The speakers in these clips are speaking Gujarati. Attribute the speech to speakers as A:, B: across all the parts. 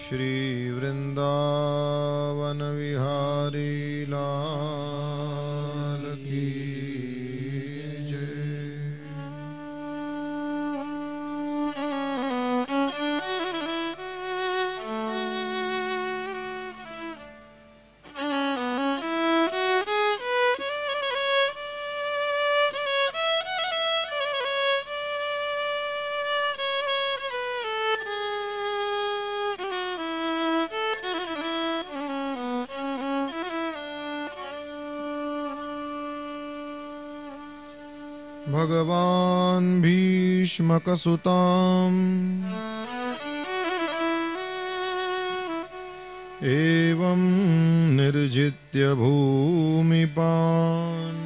A: श्री वृंदावन विहारी लाल की जय। भगवान् भीष्मकसुताम् एवं निर्जित्य भूमिपान्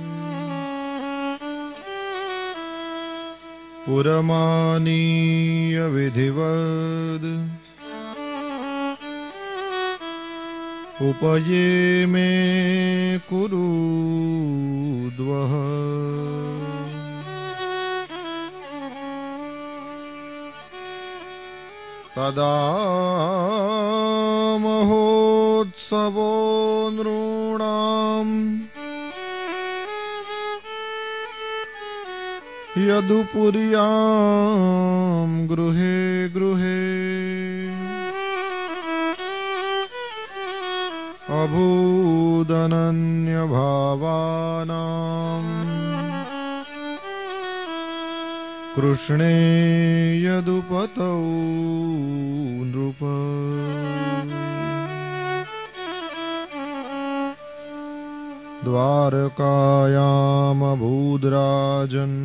A: पुरमानीय विधिवद् उपये मे कुरुद्वः। तदा महोत्सवो नृणाम् यदुपुर्यां गृहे गृहे अभूदनन्यभावानाम् कृष्णे यदुपतौ नृप। द्वारकायामभूद्राजन्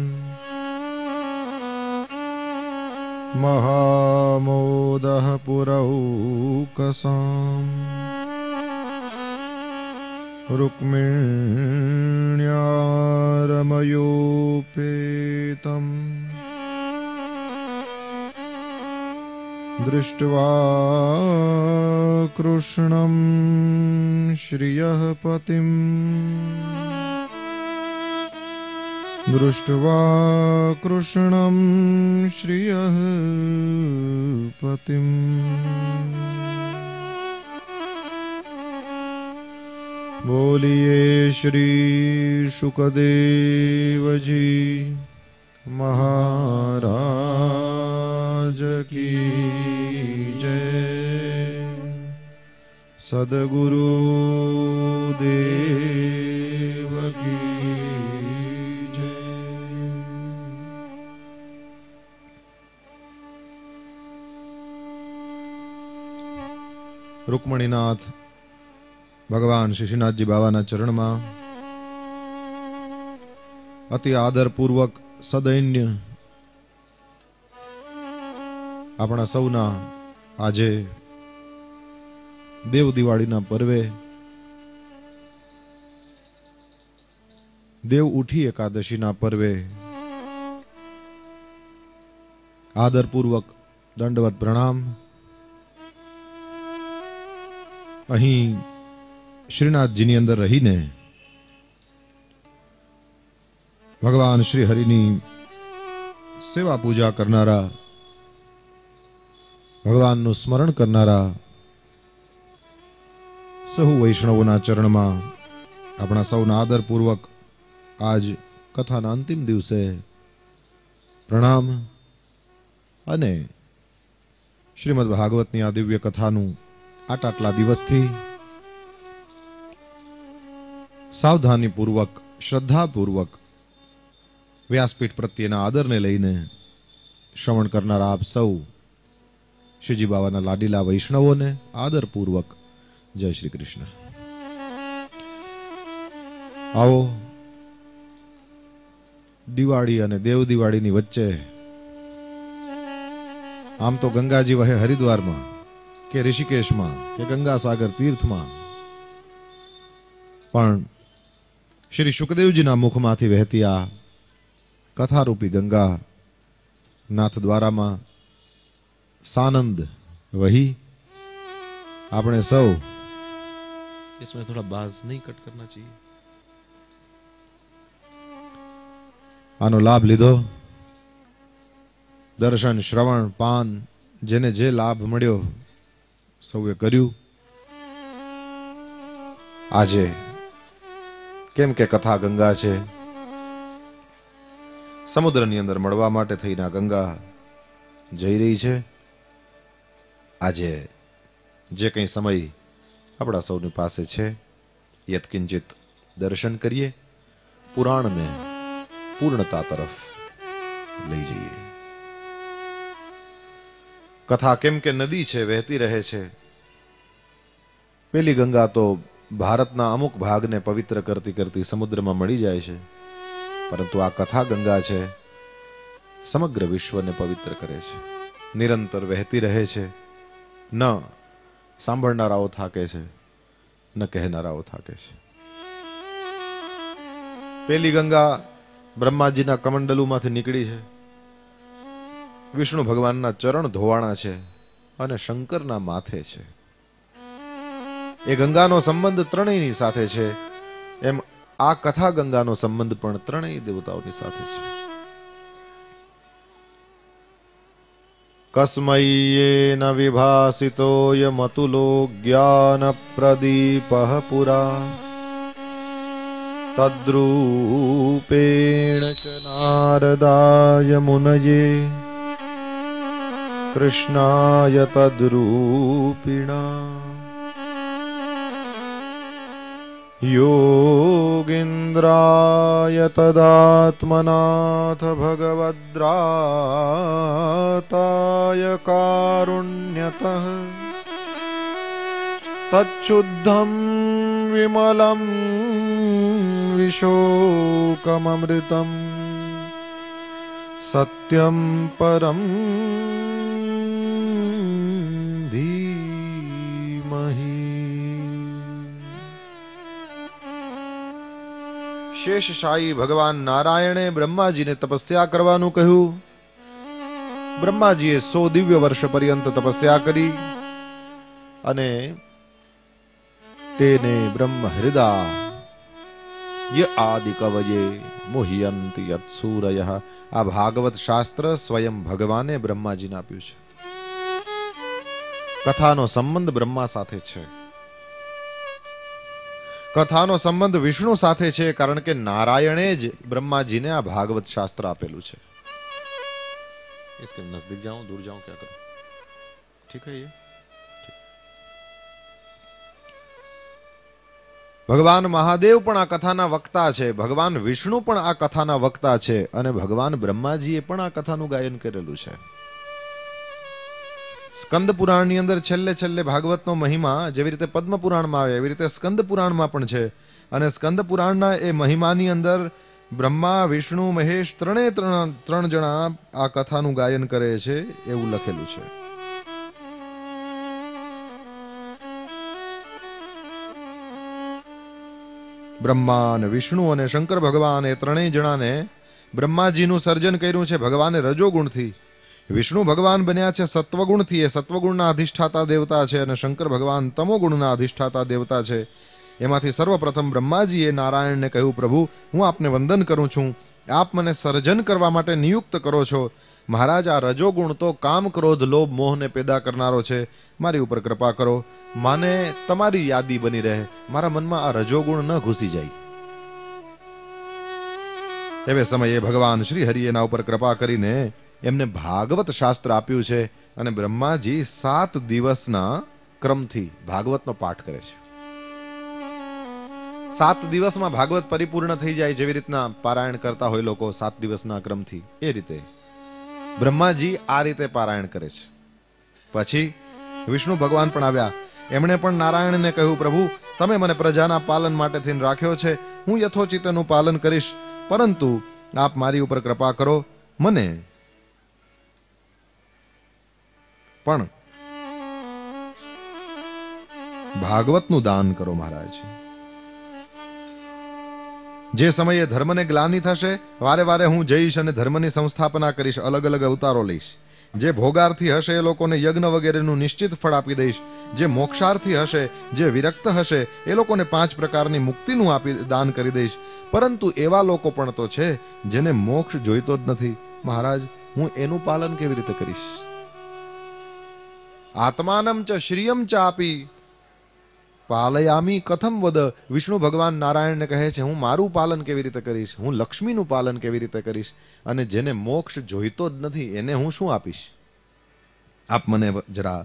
A: महामोदः पुरौकसाम् रुक्मिण्या रमयोपेतम् दृष्ट्वा कृष्णं श्रियः पतिम् दृष्ट्वा कृष्णं श्रियः पतिम्। बोलिए श्री शुकदेव जी महाराज की जय। सद्गुरु देव की जय। रुक्मणीनाथ भगवान श्रीनाथजी बाबाना चरण में अति आदरपूर्वक सदैन्य अपना सौना आजे देव दिवाळीना पर्वे देव उठी एकादशीना पर्वे आदरपूर्वक दंडवत प्रणाम। अहीं श्रीनाथजीनी अंदर रहीने भगवान श्री हरिनी सेवा पूजा करनारा भगवानનું સ્મરણ કરનારા સહુ વૈષ્ણવોના ચરણમાં આપણા સૌના આદરપૂર્વક આજ કથાના અંતિમ દિવસે પ્રણામ અને શ્રીમદ ભાગવતની આ દિવ્ય કથાનું આટલા દિવસથી સાવધાનીપૂર્વક શ્રદ્ધાપૂર્વક व्यासपीठ प्रत्येना आदर ने लईने श्रवण करनारा आप सौ श्रीजी बाबाना लाडीला वैष्णवों ने आदरपूर्वक जय श्री कृष्ण। आओ दिवाળી અને देव दिवाळीनी वच्चे आम तो गंगाजी वहे हरिद्वार में के ऋषिकेश में के गंगासागर तीर्थ में पण श्री शुकदेवजीना मुखमांथी वहेती आ कथारूपी गंगा नाथ द्वारा में सानंद वही आपने सौ इसमें थोड़ा बाज नहीं कट करना चाहिए आनो लाभ लीधो दर्शन श्रवण पान जेने जे लाभ मळ्यो સૌએ કર્યું. આજે કેમ કે કથા ગંગા છે, સમુદ્રની અંદર મળવા માટે થઈને આ ગંગા જઈ રહી છે. આજે જે કંઈ સમય આપણા સૌની પાસે છે, યત્કિંચિત દર્શન કરીએ, પુરાણને પૂર્ણતા તરફ લઈ જઈએ. કથા કેમ કે નદી છે, વહેતી રહે છે. પેલી ગંગા તો ભારતના અમુક ભાગને પવિત્ર કરતી કરતી સમુદ્રમાં મળી જાય છે, પરંતુ આ કથા ગંગા છે, સમગ્ર વિશ્વને પવિત્ર કરે છે, નિરંતર વહેતી રહે છે. ન સાંભળનારાઓ થાકે છે, ન કહેનારાઓ થાકે છે. પેલી ગંગા બ્રહ્માજીના કમંડલુમાંથી નીકળી છે, વિષ્ણુ ભગવાનના ચરણ ધોવાણા છે અને શંકરના માથે છે. એ ગંગાનો સંબંધ ત્રણેયની સાથે છે, એમ આ કથા ગંગાનો સંબંધ પણ ત્રણેય દેવતાઓની સાથે છે. કસ્મૈયેન વિભાસિતોયમતુલો જ્ઞાન પ્રદીપઃ પુરા તદ્રૂપેણ ચ નારદાય મુનયે કૃષ્ણાય તદ્રૂપિણા યોગીન્દ્રાય તદાત્મનાથ ભગવદ્રાતાય કારુણ્યતઃ તચ્છુદ્ધં વિમલં વિશોકમમૃતં સત્યં પરમ શેષશાહી ભગવાન નારાયણે બ્રહ્માજીને તપસ્યા કરવાનું કહ્યું. બ્રહ્માજીએ 100 દિવ્ય વર્ષ પર્યંત તપસ્યા કરી અને તેને બ્રહ્મ હૃદા ય આદિ કવયે મોહયંતિ યત્સૂરયઃ આ ભાગવત શાસ્ત્ર સ્વયં ભગવાને બ્રહ્માજીને આપ્યું છે. કથાનો સંબંધ બ્રહ્મા સાથે છે, કથાનો સંબંધ વિષ્ણુ સાથે છે, કારણ કે નારાયણે જ બ્રહ્માજીને આ ભાગવત શાસ્ત્ર આપેલું છે. इसके नजदीक जाऊं, दूर जाऊं, क्या करूं? ठीक है ये ભગવાન મહાદેવ પણ આ કથાના વક્તા છે, ભગવાન વિષ્ણુ પણ આ કથાના વક્તા છે અને ભગવાન બ્રહ્માજીએ પણ આ કથાનું ગાયન કરેલું છે. સ્કંદ પુરાણની અંદર છેલ્લે છેલ્લે ભાગવતનો મહિમા જેવી રીતે પદ્મ પુરાણમાં આવે એવી રીતે સ્કંદ પુરાણમાં પણ છે. અને સ્કંદ પુરાણના એ મહિમાની અંદર બ્રહ્મા, વિષ્ણુ, મહેશ ત્રણ જણા આ કથાનું ગાયન કરે છે એવું લખેલું છે. બ્રહ્મા અને વિષ્ણુ અને શંકર ભગવાન એ ત્રણેય જણાને બ્રહ્માજીનું સર્જન કર્યું છે ભગવાને રજોગુણથી. વિષ્ણુ ભગવાન બન્યા છે સત્વગુણથી, એ સત્વગુણના અધિષ્ઠાતા દેવતા છે, અને શંકર ભગવાન તમોગુણના અધિષ્ઠાતા દેવતા છે. એમાંથી સર્વપ્રથમ બ્રહ્માજીએ નારાયણને કહ્યું, પ્રભુ હું આપને વંદન કરું છું, આપ મને સર્જન કરવા માટે નિયુક્ત કરો છો. મહારાજ, આ રજોગુણ તો કામ, ક્રોધ, લોભ, મોહને પેદા કરનારો છે, મારી ઉપર કૃપા કરો, માને તમારી યાદી બની રહે, મારા મનમાં આ રજોગુણ ન ઘૂસી જાય. એવે સમયે ભગવાન શ્રી હરિ એના ઉપર કૃપા કરીને એમને ભાગવત શાસ્ત્ર આપ્યું છે અને બ્રહ્માજી 7 દિવસના ક્રમથી ભાગવતનો પાઠ કરે છે. 7 દિવસમાં ભાગવત પરિપૂર્ણ થઈ જાય, જેવી રીતના પારાયણ કરતા હોય લોકો 7 દિવસના ક્રમથી, એ રીતે બ્રહ્માજી આ રીતે પારાયણ કરે છે. પછી વિષ્ણુ ભગવાન પણ આવ્યા, એમણે પણ નારાયણને કહ્યું, પ્રભુ તમે મને પ્રજાના પાલન માટે થઈને રાખ્યો છે, હું યથોચિત એનું પાલન કરીશ, પરંતુ આપ મારી ઉપર કૃપા કરો, મને પણ ભાગવતનું દાન કરો મહારાજ. જે સમયે ધર્મને ગ્લાનિ થશે, વારે વારે હું જઈશ અને ધર્મની સંસ્થાપના કરીશ, અલગ અલગ અવતારો લઈશ. જે ભોગાર્થી હશે એ લોકોને યજ્ઞ વગેરેનું નિશ્ચિત ફળ આપી દઈશ. જે મોક્ષાર્થી હશે, જે વિરક્ત હશે, એ લોકોને 5 પ્રકારની મુક્તિનું દાન કરી દઈશ. પરંતુ એવા લોકો પણ તો છે જેને મોક્ષ જોઈતો જ નથી. મહારાજ, હું એનું પાલન કેવી રીતે કરીશ? આત્માનમ ચ શ્રિયમ ચાપી પાલયામી કથમ વદ. વિષ્ણુ ભગવાન નારાયણને કહે છે, હું મારું પાલન કેવી રીતે કરીશ, હું લક્ષ્મીનું પાલન કેવી રીતે કરીશ, અને જેને મોક્ષ જોઈતો જ નથી એને હું શું આપીશ? આપ મને જરા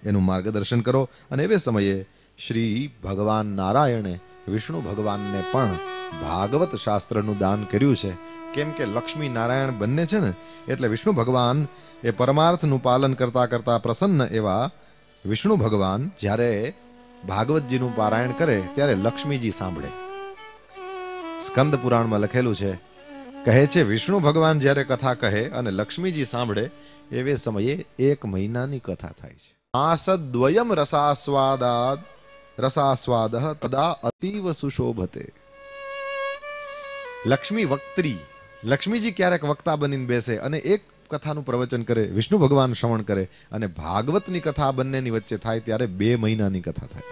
A: એનું માર્ગદર્શન કરો. અને એ સમયે શ્રી ભગવાન નારાયણે વિષ્ણુ ભગવાનને પણ ભાગવત શાસ્ત્રનું દાન કર્યું છે. કેમ કે લક્ષ્મી નારાયણ બંને છે ને, એટલે વિષ્ણુ ભગવાન એ પરમાર્થનું પાલન કરતા કરતા પ્રસન્ન એવા વિષ્ણુ ભગવાન જ્યારે ભાગવતજીનું પારાયણ કરે ત્યારે લક્ષ્મીજી સાંભળે. સ્કંદ પુરાણમાં લખેલું છે, કહે છે વિષ્ણુ ભગવાન જ્યારે કથા કહે અને લક્ષ્મીજી સાંભળે એવે સમયે 1 મહિનાની કથા થાય છે. માસદ્વયમ રસાસ્વાદ તદા અતીવ સુશોભતે. લક્ષ્મી વક્ત્રી, લક્ષ્મીજી ક્યારેક વક્તા બનીને બેસે અને એક કથાનું પ્રવચન કરે, વિષ્ણુ ભગવાન શ્રવણ કરે, અને ભાગવતની કથા બંનેની વચ્ચે થાય ત્યારે 2 મહિનાની કથા થાય.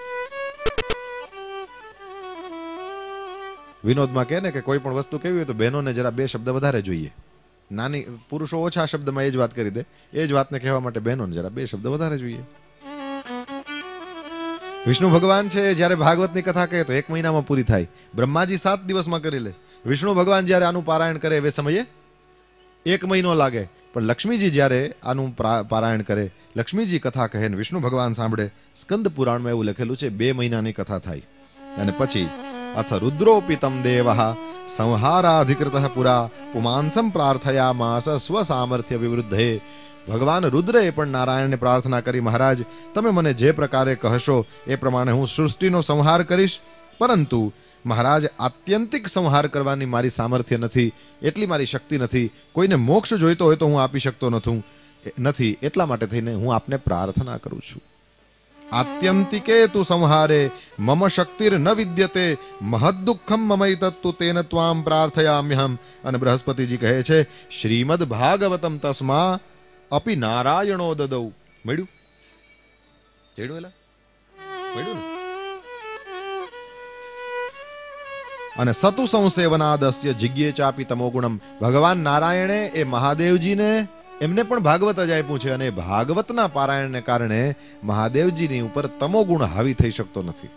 A: વિનોદમાં કહે ને કે કોઈ પણ વસ્તુ કેવી હોય તો બહેનોને જરા 2 શબ્દ વધારે જોઈએ. નાની પુરુષો ઓછા શબ્દમાં એ જ વાત કરી દે, એ જ વાતને કહેવા માટે બહેનોને જરા 2 શબ્દ વધારે જોઈએ. વિષ્ણુ ભગવાન છે જ્યારે ભાગવતની કથા કહે તો 1 મહિનામાં પૂરી થાય. બ્રહ્માજી 7 દિવસમાં કરી લે. વિષ્ણુ ભગવાન જ્યારે આનું પારાયણ કરે એ સમયે 1 મહિનો લાગે. પણ લક્ષ્મીજી જ્યારે આનું પારાયણ કરે, લક્ષ્મીજી કથા કહે ને વિષ્ણુ ભગવાન સાંભળે, સ્કંદ પુરાણમાં એવું લખેલું છે 2 મહિનાની કથા થાય. અને પછી અથ રુદ્રોપિતમ દેવઃ સંહારાધિકૃતઃ પુરા પુમાંસમ પ્રાર્થયામાસ સ્વસામર્થ્ય વિવૃદ્ધે. ભગવાન રુદ્રએ પણ નારાયણને પ્રાર્થના કરી, મહારાજ તમે મને જે પ્રકારે કહેશો એ પ્રમાણે હું સૃષ્ટિનો સંહાર કરીશ, પરંતુ મહારાજ આત્યંતિક સંહાર કરવાની મારી સામર્થ્ય નથી, એટલી મારી શક્તિ નથી. કોઈને મોક્ષ જોઈતો હોય તો હું આપી શકતો નથી. એટલા માટે થઈને હું આપને પ્રાર્થના કરું છું. આત્યંતિકે તુ સંહારે મમ શક્તિર ન વિદ્યતે મહદ દુઃખમ મમૈતત્તુ તેન ત્વામ પ્રાર્થયામ્યહમ. અને બૃહસ્પતિજી કહે છે, શ્રીમદ ભાગવતમ તસ્મા અપી નારાયણો દદૌ. મળ્યું ને? અને સતુ સંસેવનાદસ્ય જિજ્ઞે ચાપી તમો ગુણમ. ભગવાન નારાયણે એ મહાદેવજીને એમને પણ ભાગવત જ આપ્યું છે, અને ભાગવતના પારાયણને કારણે મહાદેવજીની ઉપર તમોગુણ હાવી થઈ શકતો નથી.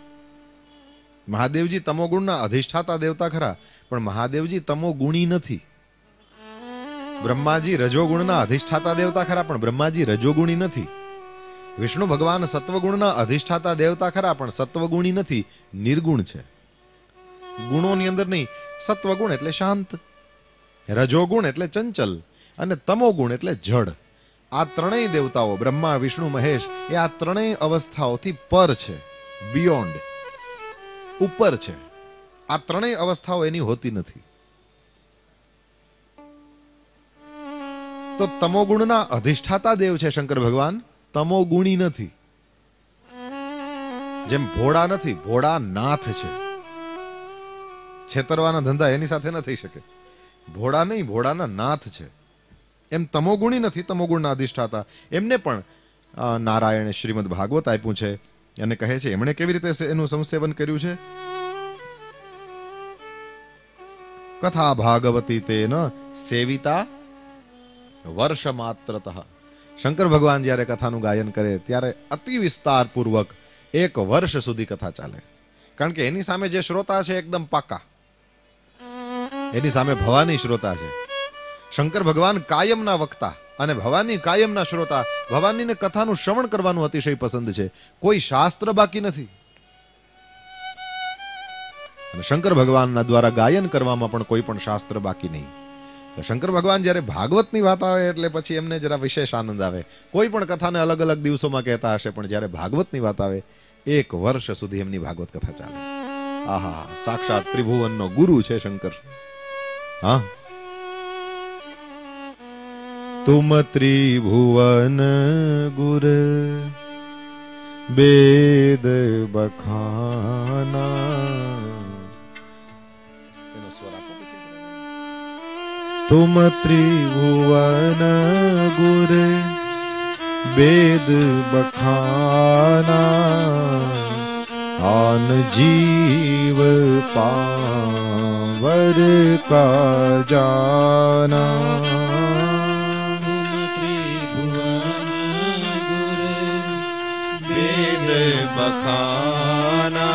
A: મહાદેવજી તમોગુણના અધિષ્ઠાતા દેવતા ખરા, પણ મહાદેવજી તમોગુણી નથી. બ્રહ્માજી રજોગુણના અધિષ્ઠાતા દેવતા ખરા, પણ બ્રહ્માજી રજોગુણી નથી. વિષ્ણુ ભગવાન સત્વગુણના અધિષ્ઠાતા દેવતા ખરા, પણ સત્વગુણી નથી, નિર્ગુણ છે. ગુણોની અંદર નહીં. સત્વગુણ એટલે શાંત, રજોગુણ એટલે ચંચલ, અને તમોગુણ એટલે જડ. આ ત્રણેય દેવતાઓ બ્રહ્મા વિષ્ણુ મહેશ એ આ ત્રણેય અવસ્થાઓથી પર છે, બિયોન્ડ, ઉપર છે. આ ત્રણેય અવસ્થાઓ એની હોતી નથી. તો તમોગુણના અધિષ્ઠાતા દેવ છે શંકર ભગવાન, તમોગુણી નથી. જેમ ભોળા નથી, ભોળા નાથ છે. છેતરવાના ધંધા એની સાથે ન થઈ શકે. ભોળા નહીં, ભોળાના નાથ છે. એમ તમોગુણી નથી, તમોગુણના અધિષ્ઠાતા. એમને પણ નારાયણે શ્રીમદ ભાગવત આપ્યું છે. અને કહે છે એમણે કેવી રીતે એનું સંસેવન કર્યું છે. કથા ભાગવતી તેન સેવિતા વર્ષ માત્રતઃ. શંકર ભગવાન જ્યારે કથાનું ગાયન કરે ત્યારે અતિ વિસ્તાર પૂર્વક 1 વર્ષ સુધી કથા ચાલે. કારણ કે એની સામે જે શ્રોતા છે એકદમ પાકા, એની સામે ભવાની શ્રોતા છે. શંકર ભગવાન કાયમના વક્તા અને ભવાની કાયમના શ્રોતા. ભવાનીને કથાનું શ્રવણ કરવાનું અતિશય પસંદ છે, કોઈ શાસ્ત્ર બાકી નથી. અને શંકર ભગવાનના દ્વારા ગાયન કરવામાં પણ કોઈ પણ શાસ્ત્ર બાકી નહીં. તો શંકર ભગવાન જ્યારે ભાગવતની વાત આવે એટલે પછી એમને જરા વિશેષ આનંદ આવે. કોઈ પણ કથાને અલગ અલગ દિવસોમાં કહેતા હશે, પણ જ્યારે ભાગવતની વાત આવે 1 વર્ષ સુધી એમની ભાગવત કથા ચાલે. આહા, સાક્ષાત ત્રિભુવનનો ગુરુ છે શંકર. હા, તુમ ત્રિભુવન ગુર વેદ બખાના. એનો સ્વર આપો પછી. તુમ ત્રિભુવન ગુર વેદ બખાના આન જીવ પાવર કા જાના. बखाना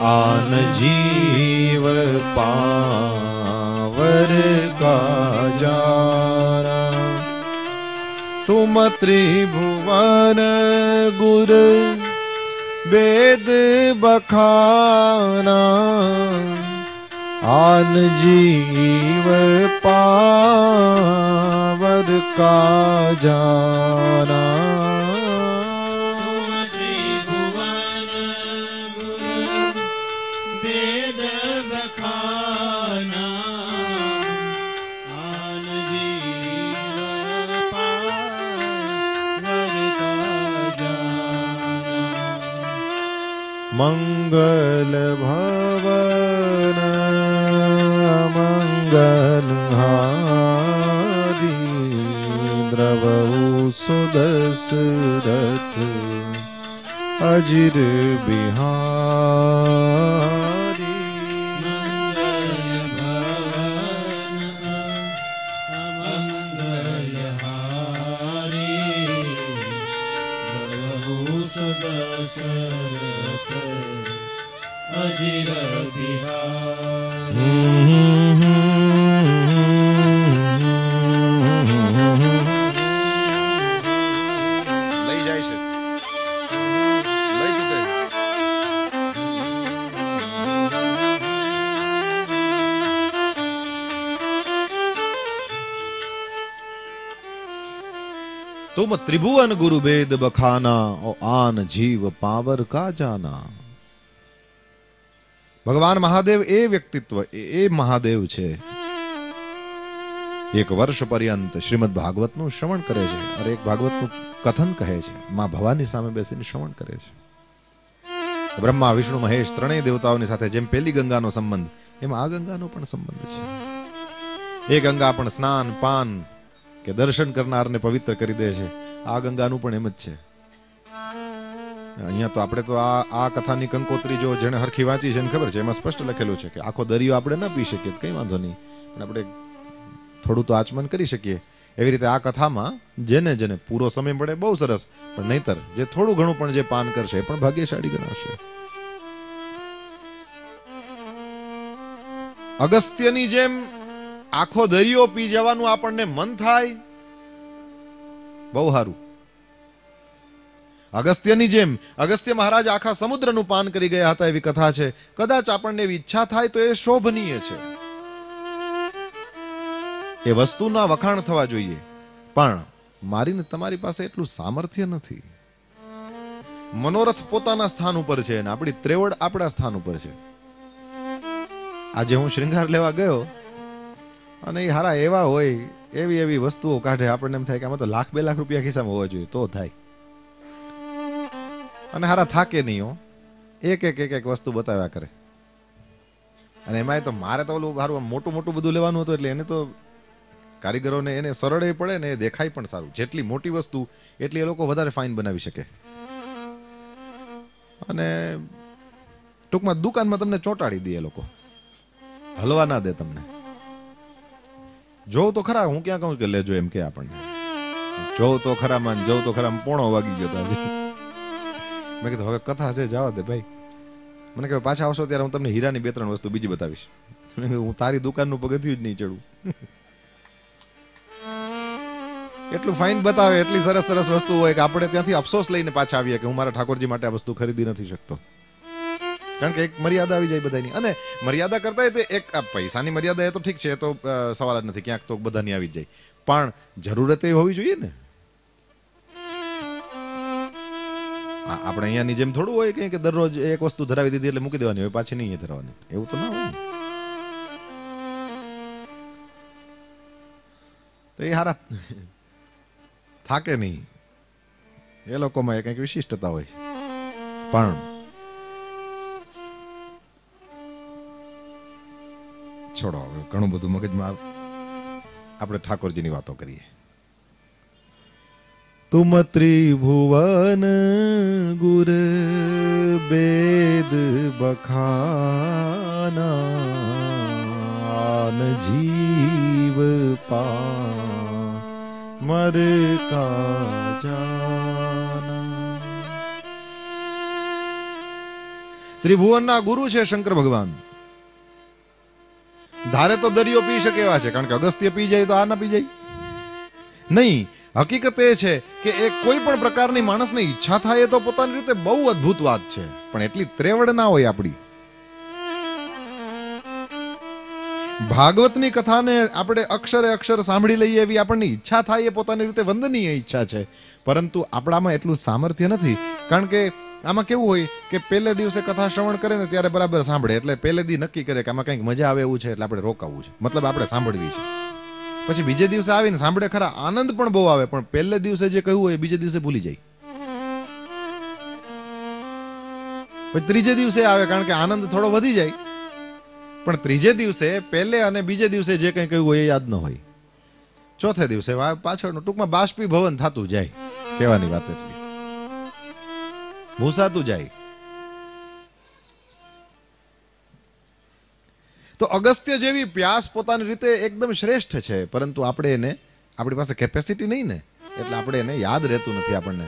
A: आन जीव पावर का जाना तुम त्रिभुवन गुर वेद बखाना आन जीव पावर का जाना त्रिभुवन गुर वेद बखाना आन जीव पावर का जाना मंगल भवन मंगलहारी द्रवहु सुदशरथ अजिर बिहारी मंगलहारी द्रवहु सुदशरथ अजिर बिहारी तुम त्रिभुवन गुरु वेद बखाना और आन जीव पावर का जाना ભગવાન મહાદેવ એ વ્યક્તિત્વ એ મહાદેવ છે એક વર્ષ પર્યંત શ્રીમદ ભાગવતનું શ્રવણ કરે છે અને એક ભાગવતનું કથન કહે છે માં ભવાની સામે બેસીને શ્રવણ કરે છે બ્રહ્મા વિષ્ણુ મહેશ ત્રણેય દેવતાઓની સાથે જેમ પેલી ગંગાનો સંબંધ એમ આ ગંગાનો પણ સંબંધ છે એ ગંગા પણ સ્નાન પાન કે દર્શન કરનારને પવિત્ર કરી દે છે આ ગંગાનું પણ એમ જ છે અહીંયા તો આપણે તો આ કથાની કંકોત્રી જો જેને હરખી વાંચી છે એને ખબર છે એમાં સ્પષ્ટ લખેલું છે કે આખો દરિયો આપણે ન પી શકીએ કઈ વાંધો નહીં પણ આપણે થોડું તો આચમન કરી શકીએ એવી રીતે આ કથામાં જેને જેને પૂરો સમય મળે બહુ સરસ પણ નહીતર જે થોડું ઘણું પણ જે પાન કરશે એ પણ ભાગ્યશાળી ગણાશે અગસ્ત્યની જેમ આખો દરિયો પી જવાનું આપણને મન થાય બહુ સારું અગસ્ત્યની જેમ અગસ્ત્ય મહારાજ આખા સમુદ્રનું પાન કરી ગયા હતા એવી કથા છે કદાચ આપણને એવી ઈચ્છા થાય તો એ શોભનીય છે એ વસ્તુના વખાણ થવા જોઈએ પણ મારીને તમારી પાસે એટલું સામર્થ્ય નથી મનોરથ પોતાના સ્થાન ઉપર છે અને આપણી ત્રેવડ આપણા સ્થાન ઉપર છે આજે હું શ્રૃંગાર લેવા ગયો અને એ હારા એવા હોય એવી એવી વસ્તુઓ કાઢે આપણને એમ થાય કે આમાં તો લાખ 2 લાખ રૂપિયા ખિસ્સામાં હોવા જોઈએ તો થાય અને હારા થાકે નહીં હો એક એક વસ્તુ બતાવ્યા કરે અને એમાં તો મારે તો ઓલું હારું મોટું મોટું બધું લેવાનું હતું એટલે એને તો કારીગરોને એને સરળ પડે ને એ દેખાય પણ સારું જેટલી મોટી વસ્તુ એટલી એ લોકો વધારે ફાઇન બનાવી શકે અને ટૂંકમાં દુકાનમાં તમને ચોંટાડી દે એ લોકો હલવા ના દે તમને જોવ તો ખરા હું ક્યાં કહું કે લેજો એમ કે આપણને જોવ તો ખરામાં જોવ તો ખરામાં પોણો વાગી ગયો હતો મેં કીધું હવે કથા છે જવા દે ભાઈ મને કહે પાછા આવશો ત્યારે હું તમને હીરાની 2-3 વસ્તુ બીજી બતાવીશ હું તારી દુકાનનું પગથિયું જ નહીં ચડું એટલું ફાઇન બતાવે એટલી સરસ સરસ વસ્તુ હોય કે આપણે ત્યાંથી અફસોસ લઈને પાછા આવીએ કે હું મારા ઠાકોરજી માટે આ વસ્તુ ખરીદી નથી શકતો કારણ કે એક મર્યાદા આવી જાય બધાની અને મર્યાદા કરતા એક પૈસાની મર્યાદા એ તો ઠીક છે એ તો સવાલ જ નથી ક્યાંક તો બધાની આવી જાય પણ જરૂરત એ હોવી જોઈએ ને આપણે અહીંયાની જેમ થોડું હોય કે દરરોજ એક વસ્તુ ધરાવી દીધી એટલે મૂકી દેવાની હોય પાછી નહીં ધરાવવાની એવું તો ના હોય ને તો એ હારા થાકે નહીં એ લોકોમાં કંઈક વિશિષ્ટતા હોય પણ છોડો હવે ઘણું બધું મગજમાં આપણે ઠાકોરજીની વાતો કરીએ तुम त्रिभुवन गुर वेद बखाना जीव पा मर का जाना ત્રિભુવનના ગુરુ છે શંકર ભગવાન. ધારે તો દરિયો પી શકે એવા છે, કારણ કે અગસ્ત્ય પી જાય તો આ ના પી જાય નહીં. હકીકત એ છે કે એ કોઈ પણ પ્રકારની માણસને ઈચ્છા થાય તો પોતાની રીતે બહુ અદ્ભુત વાત છે, પણ એટલી ત્રેવડ ના હોય આપણી. ભાગવતની કથાને આપણે અક્ષરે અક્ષર સાંભળી લઈએ એવી આપણને ઈચ્છા થાય એ પોતાની રીતે વંદનીય ઈચ્છા છે, પરંતુ આપણામાં એટલું સામર્થ્ય નથી. કારણ કે આમાં કેવું હોય કે પહેલે દિવસે કથા શ્રવણ કરે ને ત્યારે બરાબર સાંભળે, એટલે પહેલે દી નક્કી કરે કે આમાં કંઈક મજા આવે એવું છે, એટલે આપણે રોકાવું છે, મતલબ આપણે સાંભળવી છે. પછી બીજે દિવસે આવીને સાંભળે ખરા, આનંદ પણ બહુ આવે, પણ પહેલે દિવસે જે કહ્યું હોય બીજે દિવસે ભૂલી જાય. પછી ત્રીજે દિવસે આવે, કારણ કે આનંદ થોડો વધી જાય, પણ ત્રીજે દિવસે પહેલે અને બીજે દિવસે જે કંઈ કહ્યું હોય એ યાદ ન હોય. ચોથે દિવસે પાછળનું ટૂંકમાં બાષ્પીભવન થતું જાય, કહેવાની વાત એટલી, ભૂસાતું જાય. તો અગસ્ત્ય જેવી પ્યાસ પોતાની રીતે એકદમ શ્રેષ્ઠ છે, પરંતુ આપણે એને, આપણી પાસે કેપેસિટી નહીં ને, એટલે આપણે એને યાદ રહેતું નથી આપણને.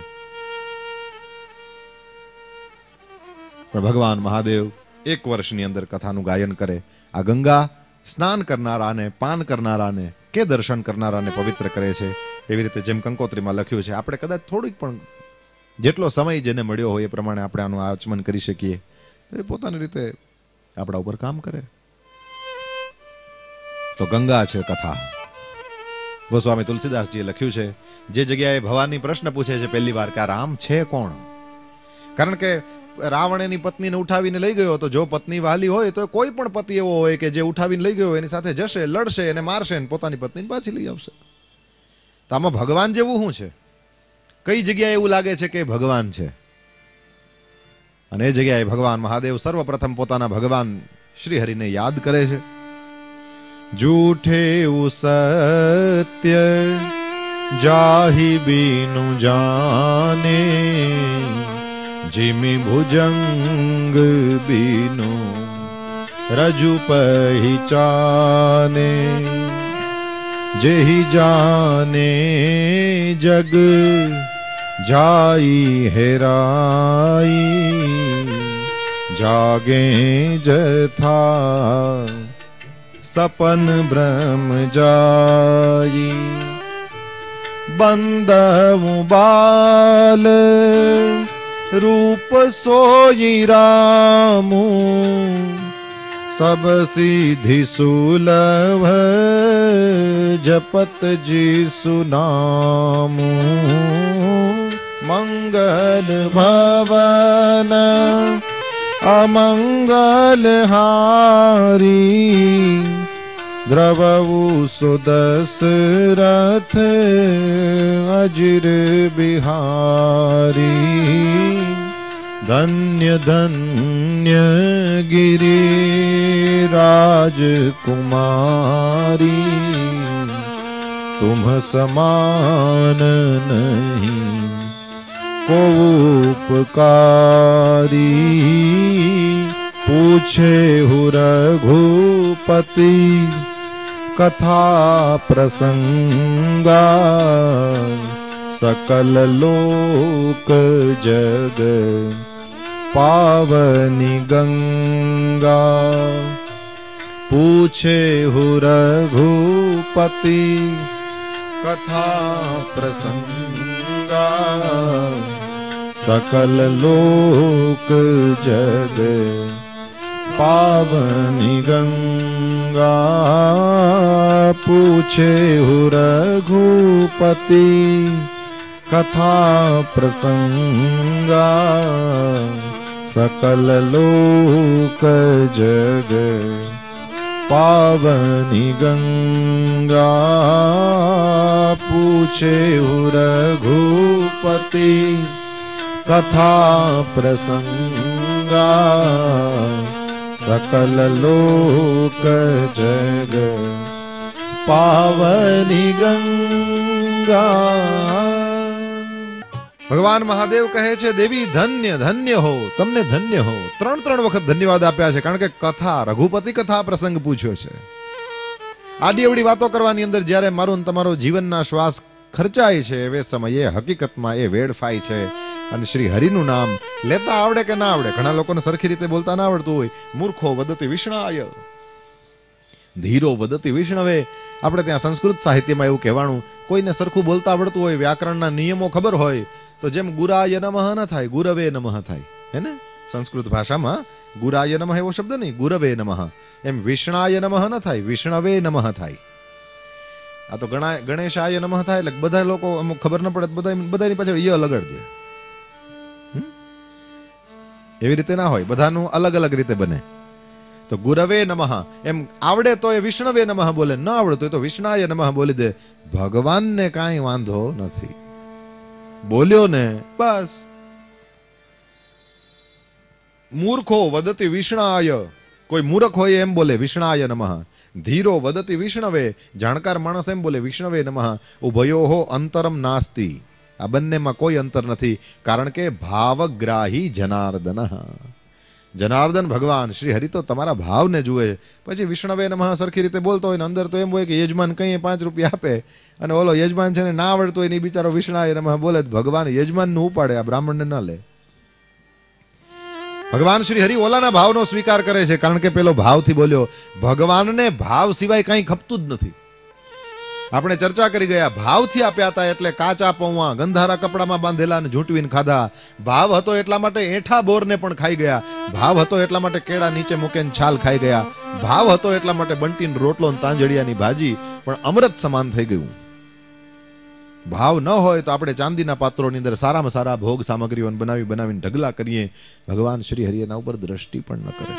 A: પણ ભગવાન મહાદેવ એક વર્ષની અંદર કથાનું ગાયન કરે. આ ગંગા સ્નાન કરનારાને, પાન કરનારાને કે દર્શન કરનારાને પવિત્ર કરે છે. એવી રીતે જેમ કંકોત્રીમાં લખ્યું છે, આપણે કદાચ થોડીક પણ જેટલો સમય જેને મળ્યો હોય એ પ્રમાણે આપણે આનું આચમન કરી શકીએ, એ પોતાની રીતે આપણા ઉપર કામ કરે. તો ગંગા છે કથા. ગોસ્વામી તુલસીદાસજીએ લખ્યું છે, જે જગ્યાએ ભવાની પ્રશ્ન પૂછે છે પહેલી વાર કે આ રામ છે કોણ, કારણ કે રાવણ એની પત્નીને ઉઠાવીને લઈ ગયો હતો. જો પત્ની વાલી હોય તો કોઈ પણ પતિ એવો હોય કે જે ઉઠાવીને લઈ ગયો એની સાથે જશે, લડશે, એને મારશે અને પોતાની પત્નીને પાછી લઈ આવશે. તો આમાં ભગવાન જેવું શું છે? કઈ જગ્યાએ એવું લાગે છે કે ભગવાન છે? અને એ જગ્યાએ ભગવાન મહાદેવ સર્વપ્રથમ પોતાના ભગવાન શ્રી હરિને યાદ કરે છે. જૂઠે સત્ય જાહી બીનું જાને, जिमि भुजंग बीनो रजु पहिचाने, जेहि जाने जग जाई हेराई, जागे जथा सपन ब्रह्म जाई, बंदहु बाल रूप सोई रामू, सब सिद्धि सुलभ जपत जी सुनामू, मंगल भवन अमंगल हारी, द्रवऊ सुदशरथ अजिर बिहारी, धन्य धन्य गिरिराज कुमारी, तुम समान नहीं को उपकारी, पूछे हु रघुपति कथा प्रसंगा, सकल लोक जग पावनी गंगा, पूछे हु रघुपति कथा प्रसंगा, सकल लोक जग पावनी गंगा, पूछे हु रघुपति कथा प्रसंगा, सकल लोक जग पावनी गंगा, पूछे हु रघुपति कथा प्रसंगा, सकल लोक जग पावनी गंगा. ભગવાન મહાદેવ કહે છે, દેવી ધન્ય ધન્ય હો, તમને ધન્ય હો. ત્રણ વખત ધન્યવાદ આપ્યા છે, કારણ કે કથા, રઘુપતિ કથા પ્રસંગ પૂછ્યો છે. આડી અવડી વાતો કરવાની અંદર જ્યારે મારો તમારો જીવનના શ્વાસ ખર્ચાય છે, એ સમયે હકીકતમાં એ વેડફાય છે અને શ્રી હરિનું નામ લેતા આવડે કે ના આવડે, ઘણા લોકોને સરખી રીતે બોલતા ના આવડતું હોય. મૂર્ખો વદતિ વિષ્ણાય, ધીરો વદતિ વિષ્ણવે. આપણે ત્યાં સંસ્કૃત સાહિત્યમાં એવું કહેવાનું, કોઈને સરખું બોલતા આવડતું હોય, વ્યાકરણના નિયમો ખબર હોય, તો જેમ ગુરાય નમઃ ન થાય, ગુરવે નમઃ થાય. હે ને? સંસ્કૃત ભાષામાં ગુરાય નમઃ એવો શબ્દ નહીં, ગુરવે નમઃ. એમ વિષ્ણાય નમઃ ન થાય, વિષ્ણવે નમઃ થાય. આ તો ગણેશાય નમઃ થાય એટલે બધા લોકો અમુક ખબર ન પડે બધાની પાછળ ય લગાડ દે. એવી રીતે ના હોય, બધાનું અલગ અલગ રીતે બને. તો ગુરવે નમઃ એમ આવડે તો એ વિષ્ણવે નમઃ બોલે, ન આવડતું તો વિષ્ણાય નમઃ બોલી દે. ભગવાનને કાંઈ વાંધો નથી, બોલ્યો ને બસ. મૂર્ખો વદતિ વિષ્ણાય, કોઈ મૂર્ખ હોય એમ બોલે વિષ્ણાય નમઃ. ધીરો વદતિ વિષ્ણવે, જાણકાર માણસ એમ બોલે વિષ્ણવે નમઃ. ઉભયોહો અંતરમ નાસ્તિ, આ બંનેમાં કોઈ અંતર નથી, કારણ કે ભાવગ્રાહી જનાર્દન. જનાર્દન ભગવાન શ્રી હરિ તો તમારા ભાવને જુએ. પછી વિષ્ણવે નમઃ સરખી રીતે બોલતો હોય ને અંદર તો એમ હોય કે યજમાન કઈ 5 રૂપિયા આપે અને ઓલો યજમાન છે ને ના આવડતો હોય ને બિચારો વિષ્ણાય નમઃ બોલે, ભગવાન યજમાનનું ઉપાડે, આ બ્રાહ્મણને ન લે. ભગવાન શ્રી હરિ ઓલાના ભાવનો સ્વીકાર કરે છે, કારણ કે પેલો ભાવથી બોલ્યો. ભગવાનને ભાવ સિવાય કંઈ ખપતું જ નથી. આપણે ચર્ચા કરી ગયા, ભાવથી આપ્યા હતા એટલે કાચા પૌવા ગંધારા કપડામાં બાંધેલા અને ઝૂંટવીને ખાધા. ભાવ હતો એટલા માટે એઠા બોરને પણ ખાઈ ગયા. ભાવ હતો એટલા માટે કેળા નીચે મૂકીને છાલ ખાઈ ગયા. ભાવ હતો એટલા માટે બંટીનો રોટલો અને તાંજળિયાની ભાજી પણ અમૃત સમાન થઈ ગયું. ભાવ ન હોય તો આપણે ચાંદીના પાત્રોની અંદર સારામાં સારા ભોગ સામગ્રીઓ બનાવીને ઢગલા કરીએ. ભગવાન શ્રી હરિ એના ઉપર દ્રષ્ટિ પણ ન કરે.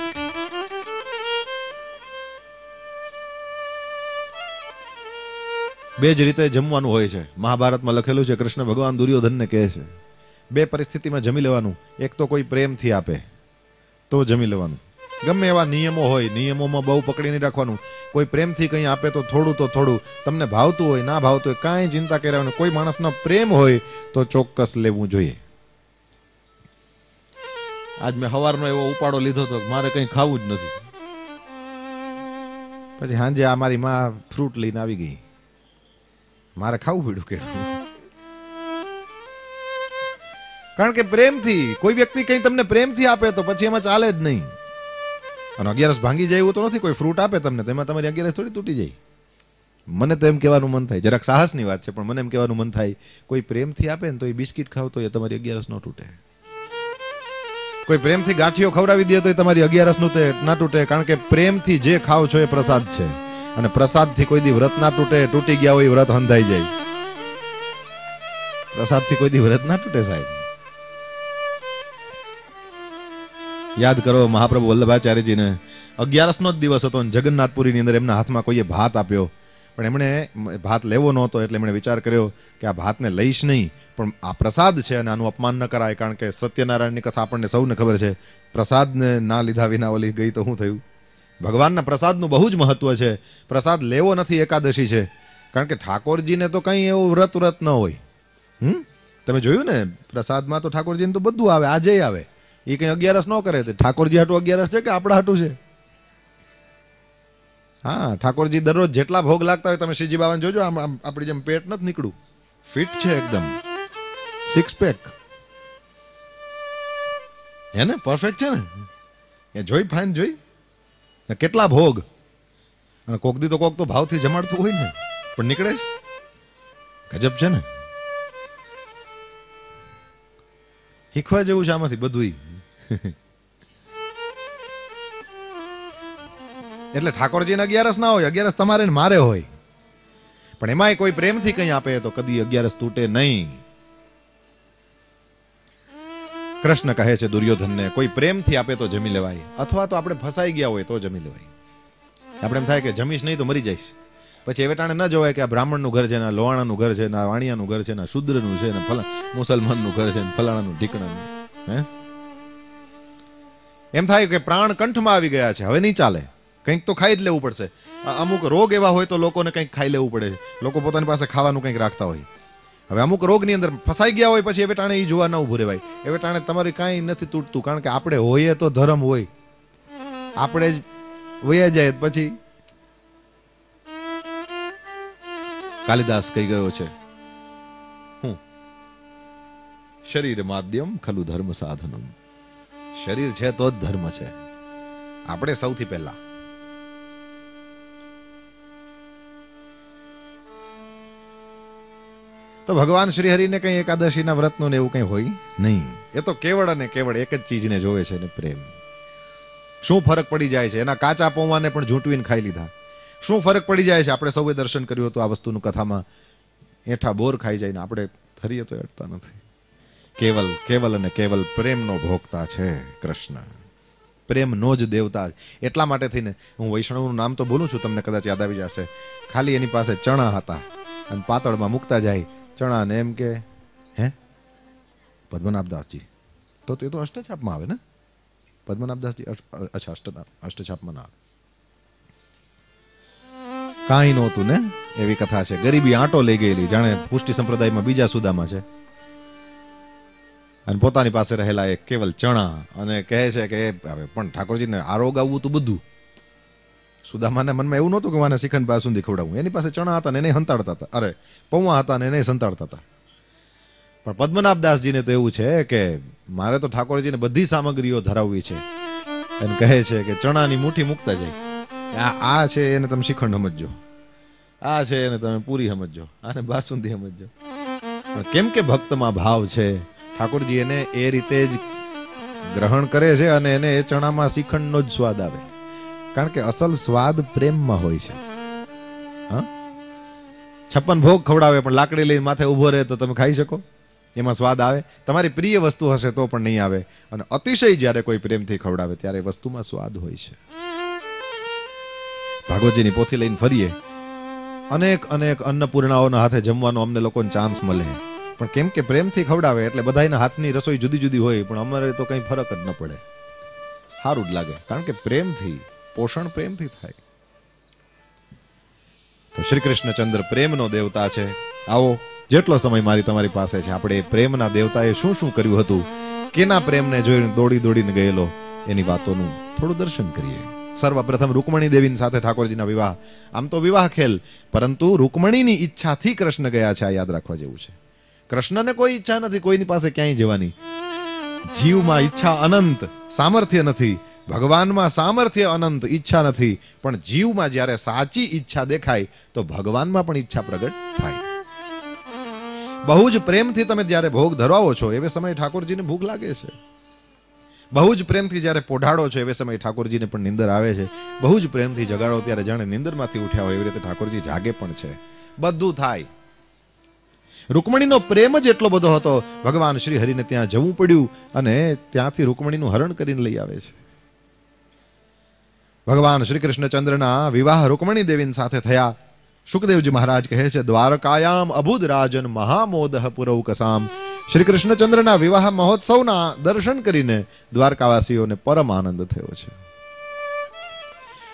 A: બે જ રીતે જમવાનું હોય છે. મહાભારતમાં લખેલું છે, કૃષ્ણ ભગવાન દુર્યોધનને કહે છે 2 પરિસ્થિતિમાં જમી લેવાનું. એક તો કોઈ પ્રેમથી આપે તો જમી લેવાનું. ગમે એવા નિયમો હોય, નિયમોમાં બહુ પકડી નહીં રાખવાનું. કોઈ પ્રેમથી કંઈ આપે તો થોડું, તમને ભાવતું હોય ના ભાવતું હોય કાંઈ ચિંતા કરવાની. કોઈ માણસનો પ્રેમ હોય તો ચોક્કસ લેવું જોઈએ. આજ મેં સવારનો એવો ઉપાડો લીધો હતો, મારે કંઈ ખાવું જ નથી. પછી સાંજે આ મારી માં ફ્રૂટ લઈને આવી ગઈ, મારે ખાવું પડ્યું કે. કારણ કે પ્રેમથી કોઈ વ્યક્તિ કંઈ તમને પ્રેમથી આપે તો પછી એમાં ચાલે જ નહીં. અને 11 ભાંગી જાય એવું તો નથી. કોઈ ફ્રૂટ આપે તમને તો એમાં તમારી 11 થોડી તૂટી જાય. મને તો એમ કહેવાનું મન થાય, જરાક સાહસની વાત છે પણ મને એમ કહેવાનું મન થાય, કોઈ પ્રેમથી આપે ને તો એ બિસ્કિટ ખાવ તો એ તમારી 11 ન તૂટે. કોઈ પ્રેમથી ગાંઠિયો ખવડાવી દે તો એ તમારી 11 ના તૂટે. કારણ કે પ્રેમથી જે ખાવ છો એ પ્રસાદ છે, અને પ્રસાદથી કોઈ દી વ્રત ના તૂટે. તૂટી ગયા હોય વ્રત હંધાઈ જાય. પ્રસાદથી કોઈ દી વ્રત ના તૂટે સાહેબ. યાદ કરો મહાપ્રભુ વલ્લભાચાર્યજીને 11નો જ દિવસ હતો, જગન્નાથપુરીની અંદર એમના હાથમાં કોઈએ ભાત આપ્યો, પણ એમણે ભાત લેવો નહોતો. એટલે એમણે વિચાર કર્યો કે આ ભાતને લઈશ નહીં, પણ આ પ્રસાદ છે અને આનું અપમાન ન કરાય. કારણ કે સત્યનારાયણની કથા આપણને સૌને ખબર છે, પ્રસાદને ના લીધા વિના ઓલી ગઈ તો શું થયું. ભગવાનના પ્રસાદનું બહુ જ મહત્વ છે. પ્રસાદ લેવો નથી એકાદશી છે, કારણ કે ઠાકોરજીને તો કંઈ એવું વ્રત ન હોય. તમે જોયું ને, પ્રસાદમાં તો ઠાકોરજીને તો બધું આવે, આજે આવે. એ કઈ 11 ન કરે. ઠાકોરજી હાટું 11 છે કે આપણા હાટું છે? હા, ઠાકોરજી દરરોજ જેટલા ભોગ લાગતા હોય, તમે શ્રીજી બાબાને જોજો, આપણી જેમ પેટ નથી નીકળું, ફિટ છે એકદમ, 6 પેક. હે ને, પરફેક્ટ છે ને? એ જોઈ ફાઇન જોઈ કેટલા ભોગ. અને કોક દી તો કોક તો ભાવથી જમાડતું હોય ને, પણ નીકળે છે. ગજબ છે ને. શીખવા જેવું છે આમાંથી બધું. એટલે ઠાકોરજીને 11 ના હોય, 11 તમારે ને મારે હોય. પણ એમાંય કોઈ પ્રેમથી કંઈ આપે તો કદી 11 તૂટે નહીં. કૃષ્ણ કહે છે દુર્યોધનને, કોઈ પ્રેમથી આપે તો જમી લેવાય, અથવા તો આપણે ફસાઈ ગયા હોય તો જમી લેવાય. આપણે એમ થાય કે જમીશ નહીં તો મરી જઈશ. પછી એવે ટાણે ન જોવાય કે આ બ્રાહ્મણનું ઘર છે, ને લોહાણાનું ઘર છે, ને વાણિયાનું ઘર છે, ને શુદ્રનું છે, ને મુસલમાનનું ઘર છે, ને ફલાણાનું ઢીકણાનું. હે, એમ થાય કે પ્રાણ કંઠમાં આવી ગયા છે, હવે નહીં ચાલે, કંઈક તો ખાઈ જ લેવું પડશે. અમુક રોગ એવા હોય તો લોકોને કંઈક ખાઈ લેવું પડે. લોકો પોતાની પાસે ખાવાનું કંઈક રાખતા હોય. હવે અમુક રોગની અંદર ફસાઈ ગયા હોય, પછી એવે ટાણે એ જોવા ન ઉભું રહેવાય. એવે ટાણે તમારે કાંઈ નથી તૂટતું, કારણ કે આપણે હોઈએ તો ધર્મ હોય, આપણે જ વયા જાય. પછી કાલિદાસ કહી ગયો છે, હું શરીર માધ્યમ ખલુ ધર્મ સાધનમ. શરીર છે તો જ ધર્મ છે. આપણે સૌથી પહેલા તો ભગવાન શ્રી હરિને કઈ એકાદશીના વ્રતનું ને એવું કઈ હોય નહીં. એ તો કેવળ અને કેવળ એક જ ચીજને જોવે છે ને પ્રેમ. શું ફરક પડી જાય છે? એના કાચા પૌવાને પણ ઝૂંટવીને ખાઈ લીધા. શું ફરક પડી જાય છે? આપણે સૌએ દર્શન કર્યું હતું આ વસ્તુનું કથામાં. એઠા બોર ખાઈ જાય ને આપણે થરીએ તો અડતા નથી. કેવલ કેવલ અને કેવલ પ્રેમનો ભોગતા છે કૃષ્ણ. પ્રેમનો જ દેવતા. એટલા માટે થઈને હું વૈષ્ણવનું નામ તો ભૂલું છું, તમને કદાચ યાદ આવી જશે. ખાલી એની પાસે ચણા હતા અને પાતળમાં મૂકતા જાય ચણા ને એમ કે હે પદ્મનાભદાસજી. તો તે તો અષ્ટછાપમાં આવે ને? પદ્મનાભદાસજી અચ્છા અષ્ટછાપમાં ના આવે. કાંઈ નહોતું ને એવી કથા છે. ગરીબી આંટો લઈ ગયેલી, જાણે પુષ્ટિ સંપ્રદાયમાં બીજા સુદામા છે. અને પોતાની પાસે રહેલા એક કેવલ ચણા અને કહે છે કે હવે પણ ઠાકોરજીને આરોગ આવવું તો બધું. સુદામાના મનમાં એવું નહોતું કે મને શ્રીખંડ બાસુંદી ખવડાવું. એની પાસે ચણા હતા ને એને સંતાડતા હતા, અરે પૌવા હતા ને એને સંતાડતા હતા. પણ પદ્મનાભદાસજીને તો એવું છે કે મારે તો ઠાકોરજીને બધી સામગ્રીઓ ધરાવવી છે. અને કહે છે કે ચણાની મુઠ્ઠી મૂકતા જાય, આ છે એને તમે શ્રીખંડ સમજજો, આ છે એને તમે પૂરી સમજજો, આને બાસુંદી સમજજો. પણ કેમ કે ભક્તમાં ભાવ છે, ઠાકોરજી એને એ રીતે જ ગ્રહણ કરે છે અને એને એ ચણામાં શ્રીખંડનો જ સ્વાદ આવે. કારણ કે અસલ સ્વાદ પ્રેમમાં હોય છે. હા, 56 ભોગ ખવડાવે પણ લાકડી લઈને માથે ઉભો રહે તો તમે ખાઈ શકો? એમાં સ્વાદ આવે? તમારી પ્રિય વસ્તુ હશે તો પણ નહીં આવે. અને અતિશય જ્યારે કોઈ પ્રેમથી ખવડાવે ત્યારે વસ્તુમાં સ્વાદ હોય છે. ભાગવતજીની પોથી લઈને ફરીએ, અનેક અનેક અન્નપૂર્ણાઓના હાથે જમવાનો અમને લોકોને ચાન્સ મળે. પણ કેમ કે પ્રેમથી ખવડાવે એટલે બધાના હાથની રસોઈ જુદી જુદી હોય, પણ અમારે તો કંઈ ફરક જ ન પડે. સારું જ લાગે, કારણ કે પ્રેમથી, પોષણ પ્રેમથી થાય. તો શ્રી કૃષ્ણચંદ્ર પ્રેમનો દેવતા છે. આવો, જેટલો સમય મારી તમારી પાસે છે, આપણે પ્રેમના દેવતાએ શું શું કર્યું હતું, કેના પ્રેમને જોઈને દોડી દોડીને ગયેલો, એની વાતોનું થોડું દર્શન કરીએ. સર્વપ્રથમ રૂકમણી દેવીની સાથે ઠાકોરજીના વિવાહ. આમ તો વિવાહ ખેલ, પરંતુ રૂકમણીની ઈચ્છાથી કૃષ્ણ ગયા છે, આ યાદ રાખવા જેવું છે. કૃષ્ણને કોઈ ઈચ્છા નથી કોઈની પાસે ક્યાંય જવાની. જીવમાં ઈચ્છા અનંત, સામર્થ્ય નથી. ભગવાનમાં સામર્થ્ય અનંત, ઈચ્છા નથી. પણ જીવમાં જ્યારે સાચી ઈચ્છા દેખાય તો ભગવાનમાં પણ ઈચ્છા પ્રગટ થાય. બહુ જ પ્રેમથી તમે જ્યારે ભોગ ધરાવો છો એવે સમયે ઠાકોરજીને ભૂખ લાગે છે. બહુ જ પ્રેમથી જ્યારે પોઢાડો છો એવે સમયે ઠાકોરજીને પણ નિંદર આવે છે. બહુ જ પ્રેમથી જગાડો ત્યારે જાણે નિંદરમાંથી ઉઠ્યા હોય એવી રીતે ઠાકોરજી જાગે પણ છે. બધું થાય. રૂકમણીનો પ્રેમ જ એટલો બધો હતો, ભગવાન શ્રી હરિને ત્યાં જવું પડ્યું અને ત્યાંથી રૂકમણીનું હરણ કરીને લઈ આવે છે. ભગવાન શ્રી કૃષ્ણચંદ્રના વિવાહ રૂકમણી દેવી સાથે થયા. સુખદેવજી મહારાજ કહે છે, દ્વારકાયામ અબુદ રાજન મહામોદહ પુરૌકસામ. શ્રી કૃષ્ણચંદ્રના વિવાહ મહોત્સવના દર્શન કરીને દ્વારકાવાસીઓને પરમ આનંદ થયો છે.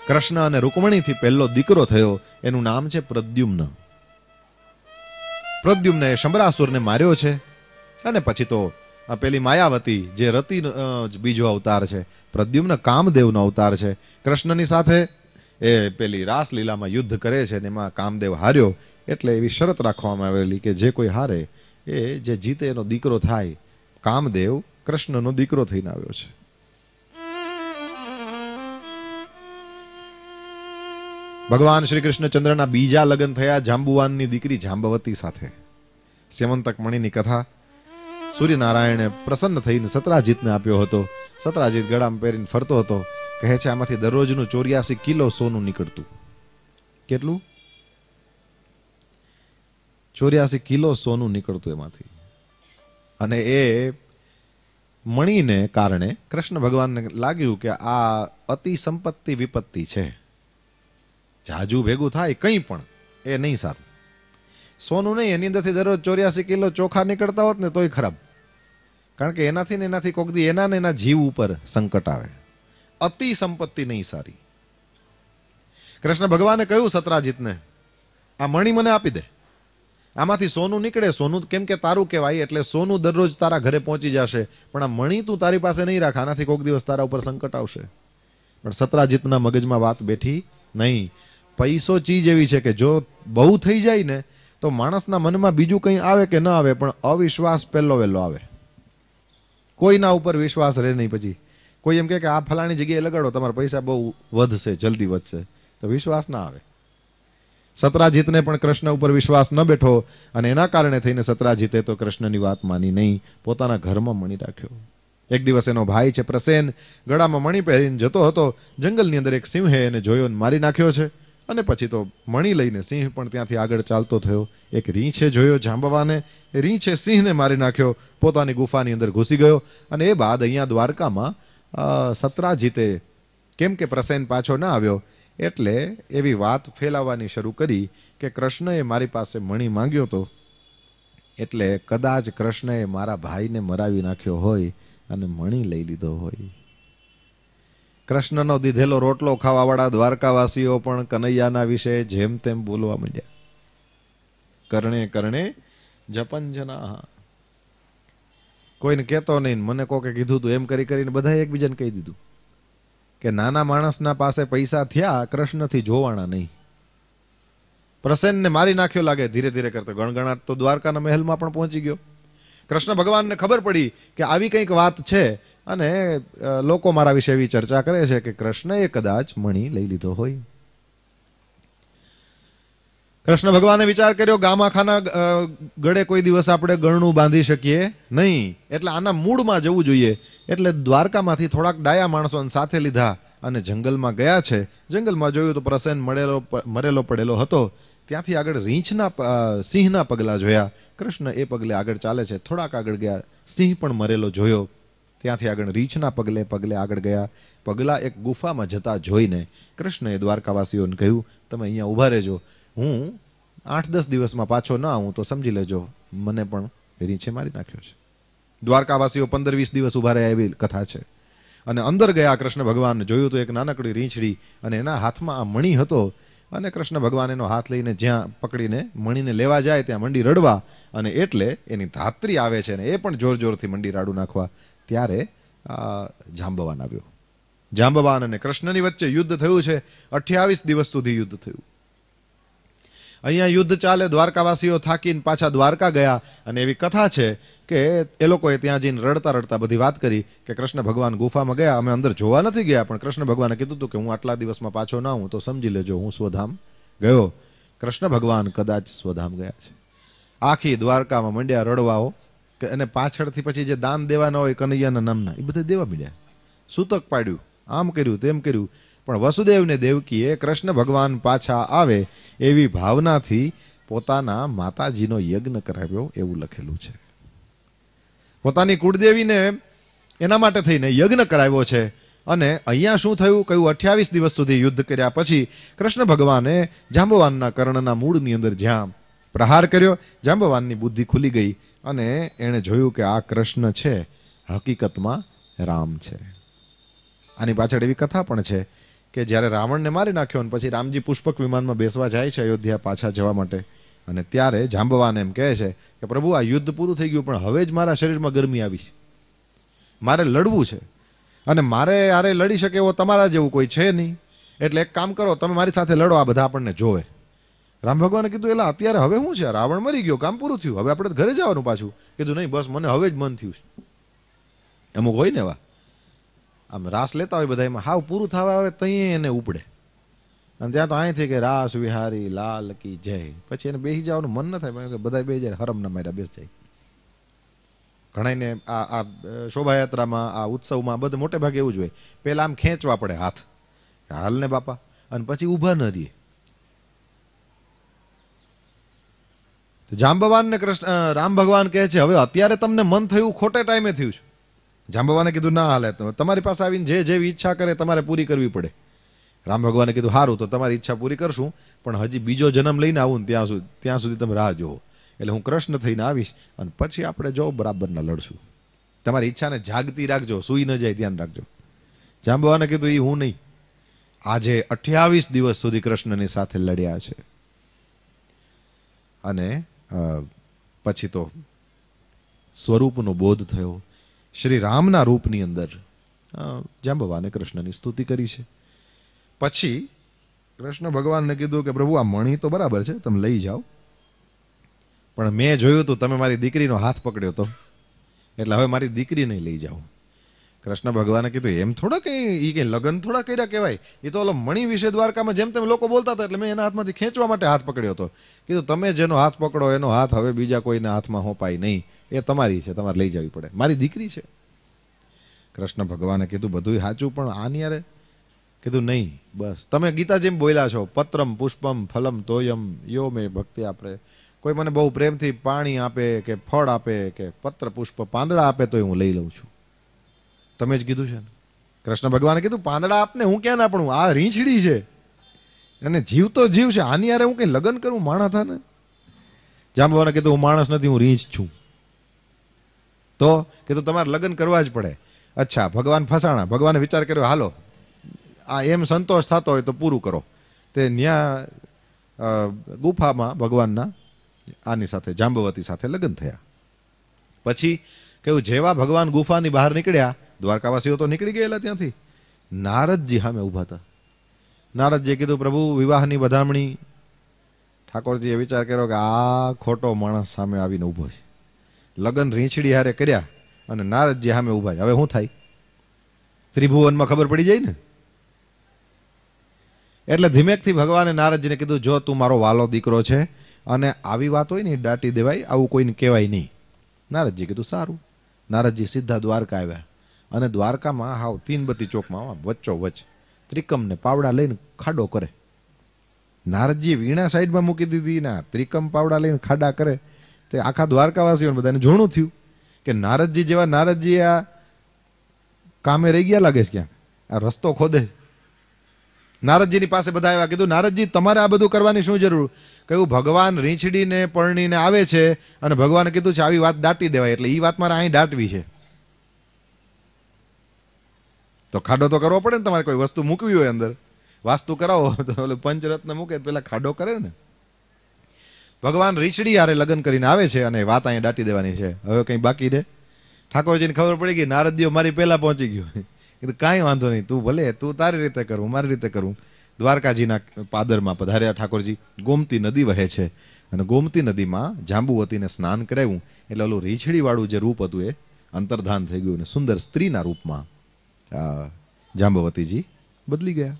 A: કૃષ્ણ અને રૂકમણીથી પહેલો દીકરો થયો, એનું નામ છે પ્રદ્યુમ્ન. પ્રદ્યુમ્ને શંબરાસુરને માર્યો છે અને પછી તો પેલી માયાવતી જે રતિ બીજો અવતાર છે, પ્રદ્યુમ્ન કામદેવનો અવતાર છે. કૃષ્ણની સાથે એ પેલી રાસલીલામાં યુદ્ધ કરે છે અને એમાં કામદેવ હાર્યો, એટલે એવી શરત રાખવામાં આવેલી કે જે કોઈ હારે એ જે જીતે એનો દીકરો થાય. કામદેવ કૃષ્ણનો દીકરો થઈને આવ્યો છે. ભગવાન શ્રી કૃષ્ણચંદ્રના બીજા લગ્ન થયા જાંબુવાનની દીકરી જાંબવતી સાથે. સ્યમંતક મણીની કથા. સૂર્યનારાયણે પ્રસન્ન થઈને સતરાજીતને આપ્યો હતો. સતરાજીત ગળામાં પહેરીને ફરતો હતો. કહે છે આમાંથી દરરોજનું 84 કિલો સોનું નીકળતું. કેટલું? 84 કિલો સોનું નીકળતું એમાંથી. અને એ મણીને કારણે કૃષ્ણ ભગવાનને લાગ્યું કે આ અતિ સંપત્તિ વિપત્તિ છે. જાજુ ભેગું થાય કંઈ પણ એ નહીં સારું. સોનું નહીં, એની અંદરથી દરરોજ 84 કિલો ચોખા નીકળતા હોત ને તોય ખરાબ. કારણ કે એનાથી ને એનાથી કોક દી એના ને એના જીવ ઉપર સંકટ આવે. અતિ સંપત્તિ નહીં સારી. કૃષ્ણ ભગવાને કહ્યું સતરાજીતને, આ મણી મને આપી દે, આમાંથી સોનું નીકળે. સોનું કેમ કે તારું કહેવાય, એટલે સોનું દરરોજ તારા ઘરે પહોંચી જશે. પણ આ મણી તું તારી પાસે નહીં રાખ, આનાથી કોક દિવસ તારા ઉપર સંકટ આવશે. પણ સતરાજીતના મગજમાં વાત બેઠી નહીં. પૈસો ચીજ એવી છે કે જો બહુ થઈ જાય ને તો માણસના મનમાં બીજું કંઈ આવે કે ન આવે, પણ અવિશ્વાસ પહેલો વહેલો આવે. કોઈના ઉપર વિશ્વાસ રહે નહીં. પછી કોઈ એમ કહે કે આ ફલાણી જગ્યાએ લગાડો, તમારા પૈસા બહુ વધશે, જલ્દી વધશે, તો વિશ્વાસ ના આવે. સત્રાજીતને પણ કૃષ્ણ ઉપર વિશ્વાસ ન બેઠો અને એના કારણે થઈને સત્રાજીતે તો કૃષ્ણની વાત માની નહીં, પોતાના ઘરમાં મણી રાખ્યો. એક દિવસ એનો ભાઈ છે પ્રસેન ગળામાં મણી પહેરીને જતો હતો. જંગલની અંદર એક સિંહે એને જોયો ને મારી નાખ્યો છે. અને પછી તો મણી લઈને સિંહ પણ ત્યાંથી આગળ ચાલતો થયો. એક રીંછે જોયો જાંબવાને, એ રીંછે સિંહને મારી નાખ્યો, પોતાની ગુફાની અંદર ઘૂસી ગયો. અને એ બાદ અહીંયા દ્વારકામાં સત્રાજીતે કેમ કે પ્રસેન પાછો ના આવ્યો એટલે એવી વાત ફેલાવવાની શરૂ કરી કે કૃષ્ણએ મારી પાસે મણી માંગ્યો હતો, એટલે કદાચ કૃષ્ણએ મારા ભાઈને મરાવી નાખ્યો હોય અને મણી લઈ લીધો હોય. કૃષ્ણનો દીધેલો રોટલો ખાવાવાળા દ્વારકાવાસીઓ પણ કનૈયાના વિશે જેમ તેમ બોલવા માંડ્યા. કરણે કરણે જપંજના. કોઈને કહેતો નહીં, મને કોકે કીધું હતું, એમ કરી કરીને બધા એકબીજાને કહી દીધું કે નાના માણસના પાસે પૈસા થયા, કૃષ્ણથી જોવાના નહીં. પ્રસેનને મારી નાખ્યો લાગે ધીરે ધીરે કરતો. ગણગણાટ તો દ્વારકાના મહેલમાં પણ પહોંચી ગયો. કૃષ્ણ ભગવાનને ખબર પડી કે આવી કંઈક વાત છે અને લોકો મારા વિશે એવી ચર્ચા કરે છે કે કૃષ્ણએ કદાચ મણી લઈ લીધો હોય. કૃષ્ણ ભગવાને વિચાર કર્યો, ગામાખાના ગળે કોઈ દિવસ આપણે ગળણું બાંધી શકીએ નહીં, એટલે આના મૂળમાં જવું જોઈએ. એટલે દ્વારકામાંથી થોડાક ડાયા માણસોને સાથે લીધા અને જંગલમાં ગયા છે. જંગલમાં જોયું તો પ્રસેન મરેલો પડેલો હતો. ત્યાંથી આગળ સિંહના પગલા જોયા. કૃષ્ણ એ પગલે આગળ ચાલે છે. થોડાક આગળ ગયા, સિંહ પણ મરેલો જોયો. ત્યાંથી આગળ રીંછના પગલે આગળ ગયા. પગલા એક ગુફામાં જતા જોઈને કૃષ્ણએ દ્વારકાવાસીઓને કહ્યું, તમે અહીંયા ઊભા રહેજો, હું 8-10 દિવસમાં પાછો ના આવું તો સમજી લેજો મને પણ રીંછે મારી નાખ્યો છે. દ્વારકાવાસીઓ 15-20 દિવસ ઊભા રહ્યા એવી કથા છે. અને અંદર ગયા કૃષ્ણ ભગવાન, જોયું તો એક નાનકડી રીંછડી અને એના હાથમાં આ મણી હતો. અને કૃષ્ણ ભગવાન એનો હાથ લઈને જ્યાં પકડીને મણીને લેવા જાય ત્યાં મંડી રડવા. અને એટલે એની ધાત્રી આવે છે અને એ પણ જોર જોરથી મંડી રાડું નાખવા. ત્યારે જાંબવાન આવ્યો. જાંબવાન અને કૃષ્ણની વચ્ચે યુદ્ધ થયું છે. 28 દિવસ સુધી યુદ્ધ થયું. અહીંયા યુદ્ધ ચાલે, દ્વારકાવાસીઓ થાકીને પાછા દ્વારકા ગયા. અને એવી કથા છે કે એ લોકોએ ત્યાં જઈને રડતા રડતા બધી વાત કરી કે કૃષ્ણ ભગવાન ગુફામાં ગયા, અમે અંદર જોવા નથી ગયા, પણ કૃષ્ણ ભગવાને કીધું હતું કે હું આટલા દિવસમાં પાછો ના આવું તો સમજી લેજો હું સ્વધામ ગયો. કૃષ્ણ ભગવાન કદાચ સ્વધામ ગયા છે. આખી દ્વારકામાં મંડ્યા રડવાઓ. અને પાછળથી પછી જે દાન દેવાના હોય કનૈયાના નામના, એ બધા દેવા માંડ્યા. સૂતક પાડ્યું, આમ કર્યું તેમ કર્યું. પણ વસુદેવને દેવકીએ કૃષ્ણ ભગવાન પાછા આવે એવી ભાવનાથી પોતાના માતાજીનો યજ્ઞ કરાવ્યો એવું લખેલું છે. પોતાની કુળદેવીને એના માટે થઈને યજ્ઞ કરાવ્યો છે. અને અહીંયા શું થયું, કયું 28 દિવસ સુધી યુદ્ધ કર્યા પછી કૃષ્ણ ભગવાને જાંબવાનના કર્ણના મૂળની અંદર જ્યાં પ્રહાર કર્યો, જાંબવાનની બુદ્ધિ ખુલી ગઈ અને એણે જોયું કે આ કૃષ્ણ છે હકીકતમાં રામ છે. આની પાછળ એવી કથા પણ છે કે જ્યારે રાવણને મારી નાખ્યો અને પછી રામજી પુષ્પક વિમાનમાં બેસવા જાય છે અયોધ્યા પાછા જવા માટે, અને ત્યારે જાંબવાન એમ કહે છે કે પ્રભુ આ યુદ્ધ પૂરું થઈ ગયું, પણ હવે જ મારા શરીરમાં ગરમી આવી છે, મારે લડવું છે અને મારે આરે લડી શકે એવો તમારા જેવું કોઈ છે નહીં, એટલે એક કામ કરો તમે મારી સાથે લડો, આ બધા આપણને જોવે. રામ ભગવાને કીધું એલા અત્યારે હવે શું છે, રાવણ મરી ગયો, કામ પૂરું થયું, હવે આપણે ઘરે જવાનું પાછું. કીધું નહીં, બસ મને હવે જ મન થયું છે. અમુક હોય ને એવા આમ રાસ લેતા હોય બધા, એમાં હાવ પૂરું થવા આવે તઈ એને ઉપડે, અને ત્યાં તો અહીંથી કે રાસ વિહારી લાલ કી જય, પછી એને બેસી જવાનું મન ન થાય, બધા બેસી જાય, હરમના માર્યા બેસી જાય. ઘણાને આ શોભાયાત્રામાં આ ઉત્સવમાં બધે મોટે ભાગે એવું જ હોય, પેલા આમ ખેંચવા પડે હાથ, હાલ ને બાપા, અને પછી ઊભા ન રહીએ. જાંબવાનને રામ ભગવાન કહે છે હવે અત્યારે તમને મન થયું ખોટે ટાઈમે થયું છે. જાંબવાને કીધું ના હાલે, તમારી પાસે આવીને જે જેવી ઈચ્છા કરે તમારે પૂરી કરવી પડે. રામ ભગવાને કીધું સારું તો તમારી ઈચ્છા પૂરી કરશું, પણ હજી બીજો જન્મ લઈને આવું ને ત્યાં સુધી તમે રાહ જોવો, એટલે હું કૃષ્ણ થઈને આવીશ અને પછી આપણે જો બરાબરના લડશું. તમારી ઈચ્છાને જાગતી રાખજો, સૂઈ ન જાય ધ્યાન રાખજો. જાંબવાને કીધું એ હું નહીં. આજે 28 દિવસ સુધી કૃષ્ણની સાથે લડ્યા છે. અને પછી તો સ્વરૂપનો બોધ થયો. શ્રી રામના રૂપની અંદર જાંબવાને કૃષ્ણની સ્તુતિ કરી છે. પછી કૃષ્ણ ભગવાનને કીધું કે પ્રભુ આ મણી તો બરાબર છે તમે લઈ જાઓ, પણ મેં જોયું હતું તમે મારી દીકરીનો હાથ પકડ્યો તો, એટલે હવે મારી દીકરી નહીં લઈ જાઉં. કૃષ્ણ ભગવાને કીધું એમ થોડા કઈ લગ્ન થોડા કર્યા કહેવાય. એ તો ઓલો મણી વિશે દ્વારકામાં જેમ તેમ લોકો બોલતા હતા એટલે મેં એના હાથમાંથી ખેંચવા માટે હાથ પકડ્યો હતો. કીધું તમે જેનો હાથ પકડો એનો હાથ હવે બીજા કોઈના હાથમાં હોપાય નહીં. એ તમારી છે, તમારે લઈ જવી પડે, મારી દીકરી છે. કૃષ્ણ ભગવાને કીધું બધું સાચું, પણ આની યારે કીધું નહીં. બસ તમે ગીતાજીમાં બોલ્યા છો, પત્રમ પુષ્પમ ફલમ તોયમ યો મેં ભક્તિ આપે. કોઈ મને બહુ પ્રેમથી પાણી આપે કે ફળ આપે કે પત્ર પુષ્પ પાંદડા આપે તો હું લઈ લઉં છું. તમે જ કીધું છે ને. કૃષ્ણ ભગવાને કીધું પાંદડા આપને હું ક્યાં ના પણ આ રીંછડી છે અને જીવ તો જીવ છે, આની યારે હું કઈ લગ્ન કરું માણસ થા ને. જાંબવાને કીધું હું માણસ નથી, હું રીંછ છું. તો કીધું તમારે લગ્ન કરવા જ પડે. અચ્છા, ભગવાન ફસાણા. ભગવાને વિચાર કર્યો હાલો આ એમ સંતોષ થતો હોય તો પૂરું કરો. તે ન્યા ગુફામાં ભગવાનના આની સાથે જાંબવતી સાથે લગ્ન થયા. પછી કેવું જેવા ભગવાન ગુફાની બહાર નીકળ્યા, દ્વારકાવાસીઓ તો નીકળી ગયેલા ત્યાંથી, નારદજી સામે ઉભા હતા. નારદજીએ કીધું પ્રભુ વિવાહની વધામણી. ઠાકોરજીએ વિચાર કર્યો કે આ ખોટો માણસ સામે આવીને ઉભો છે. લગ્ન રીંછડી હારે કર્યા અને નારદજી સામે ઉભા છે. હવે શું થાય? ત્રિભુવનમાં ખબર પડી જાય ને. એટલે ધીમેકથી ભગવાને નારદજીને કીધું જો તું મારો વાલો દીકરો છે અને આવી વાત હોય ને દાટી દેવાય, આવું કોઈને કહેવાય નહીં. નારદજી કીધું સારું. નારદજી સીધા દ્વારકા આવ્યા અને દ્વારકામાં હાવ તીનબત્તી ચોકમાં વચ્ચો વચ્ચ ત્રિકમને પાવડા લઈને ખાડો કરે. નારદજી વીણા સાઈડમાં મૂકી દીધી, ના ત્રિકમ પાવડા લઈને ખાડા કરે. તે આખા દ્વારકાવાસીઓને બધાને જોણું થયું કે નારદજી જેવા નારદજી આ કામે રહી ગયા લાગે છે, ક્યાંક આ રસ્તો ખોદે. નારદજીની પાસે બધા આવ્યા, કીધું નારદજી તમારે આ બધું કરવાની શું જરૂર? કહ્યું ભગવાન રીંછડીને પરણીને આવે છે અને ભગવાને કીધું છે આવી વાત દાટી દેવાય, એટલે એ વાત મારે અહીં દાટવી છે. તો ખાડો તો કરવો પડે ને, તમારે કોઈ વસ્તુ મૂકવી હોય અંદર, વાસ્તુ કરાવો તો ઓલે પંચરત્ન મૂકે પેલા ખાડો કરે ને. ભગવાન રીંછડી હારે લગ્ન કરીને આવે છે અને વાત અહીંયા દાટી દેવાની છે. હવે કઈ બાકી દે. ઠાકોરજીને ખબર પડી ગઈ નારદજીઓ મારી પહેલા પહોંચી ગયો. કીધું કાંઈ વાંધો નહીં, તું ભલે તું તારી રીતે કરું, મારી રીતે કરું. દ્વારકાજીના પાદરમાં પધાર્યા ઠાકોરજી. ગોમતી નદી વહે છે અને ગોમતી નદીમાં જાંબુવતીને સ્નાન કરાવ્યું એટલે ઓલું રીંછડી વાળું જે રૂપ હતું એ અંતર્ધાન થઈ ગયું અને સુંદર સ્ત્રીના રૂપમાં જાંબવતીજી બદલી ગયા.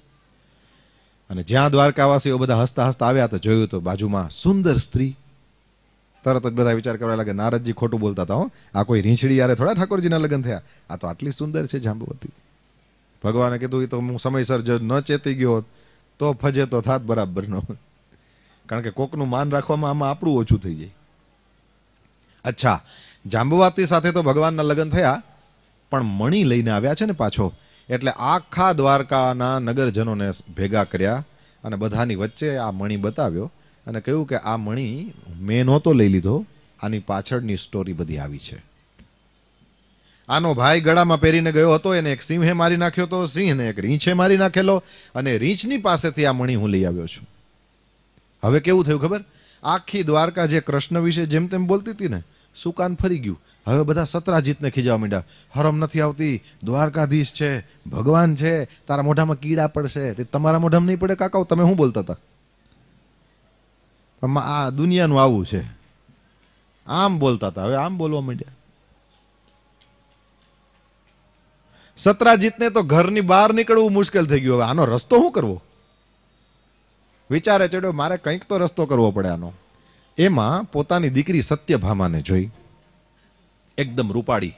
A: અને જ્યાં દ્વારકાવાસીઓ બધા હસતા હસતા આવ્યા તો જોયું તો બાજુમાં સુંદર સ્ત્રી. તરત જ બધા વિચાર કરવા લાગે નારદજી ખોટું બોલતા હતા, આ કોઈ રીંછડી યારે થોડા ઠાકોરજીના લગ્ન થયા, આ તો આટલી સુંદર છે જાંબવતી. ભગવાને કીધું એ તો હું સમયસર જો ન ચેતી ગયો તો ફજે તો થાત બરાબરનો. કારણ કે કોકનું માન રાખવામાં આમાં આપણું ઓછું થઈ જાય. અચ્છા, જાંબવતી સાથે તો ભગવાનના લગ્ન થયા, પણ મણી લઈને આવ્યા છે ને પાછો, એટલે આખા દ્વારકાના નગરજનોને ભેગા કર્યા અને બધાની વચ્ચે આ મણી બતાવ્યો અને કહ્યું કે આ મણી મેં નહોતો લઈ લીધો, આની પાછળની સ્ટોરી બધી આવી છે. આનો ભાઈ ગળામાં પહેરીને ગયો હતો, એને એક સિંહે મારી નાખ્યો હતો, સિંહને એક રીંછે મારી નાખેલો અને રીંછની પાસેથી આ મણી હું લઈ આવ્યો છું. હવે કેવું થયું ખબર? આખી દ્વારકા જે કૃષ્ણ વિશે જેમ તેમ બોલતી હતી ને, સુકાન ફરી ગયું. હવે બધા સત્રાજીતને ખીજાવા માંડ્યા, હરમ નથી આવતી, દ્વારકાધીશ છે, ભગવાન છે, તારા મોઢામાં કીડા પડશે. તે તમારા મોઢામાં નહીં પડે કાકાઓ, તમે શું બોલતા હતા? આ દુનિયાનું આવું છે, આમ બોલતા હતા, હવે આમ બોલવા માંડ્યા. સત્રાજીતને તો ઘરની બહાર નીકળવું મુશ્કેલ થઈ ગયું. હવે આનો રસ્તો શું કરવો? વિચારે ચડ્યો મારે કંઈક તો રસ્તો કરવો પડે આનો. એમાં પોતાની દીકરી સત્યભામાને જોઈ, એકદમ રૂપાળી,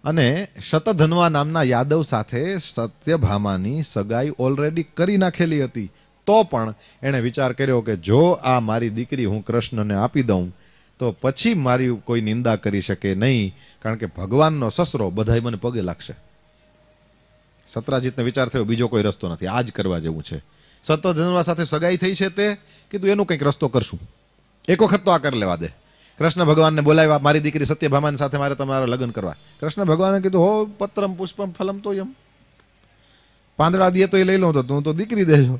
A: અને શતધન્વા નામના યાદવ સાથે સત્યભામાની સગાઈ ઓલરેડી કરી નાખેલી હતી. તો પણ એણે વિચાર કર્યો કે જો આ મારી દીકરી હું કૃષ્ણને આપી દઉં તો પછી મારી કોઈ નિંદા કરી શકે નહીં, કારણ કે ભગવાનનો સસરો બધાય મને પગે લાગશે. સત્રાજીતને વિચાર થયો બીજો કોઈ રસ્તો નથી, આ જ કરવા જેવું છે. સત્યધન્વા સાથે સગાઈ થઈ છે, તે કીધું એનું કંઈક રસ્તો કરશું, એક વખત તો આ કરી લેવા દે. કૃષ્ણ ભગવાનને બોલાવ્યા, મારી દીકરી સત્યભામાની સાથે મારે તમારા લગ્ન કરવા. કૃષ્ણ ભગવાને કીધું હો પત્રમ પુષ્પમ ફલમ તો એમ, પાંદડા દે તો એ લઈ લઉં, તો તું તો દીકરી દેજો.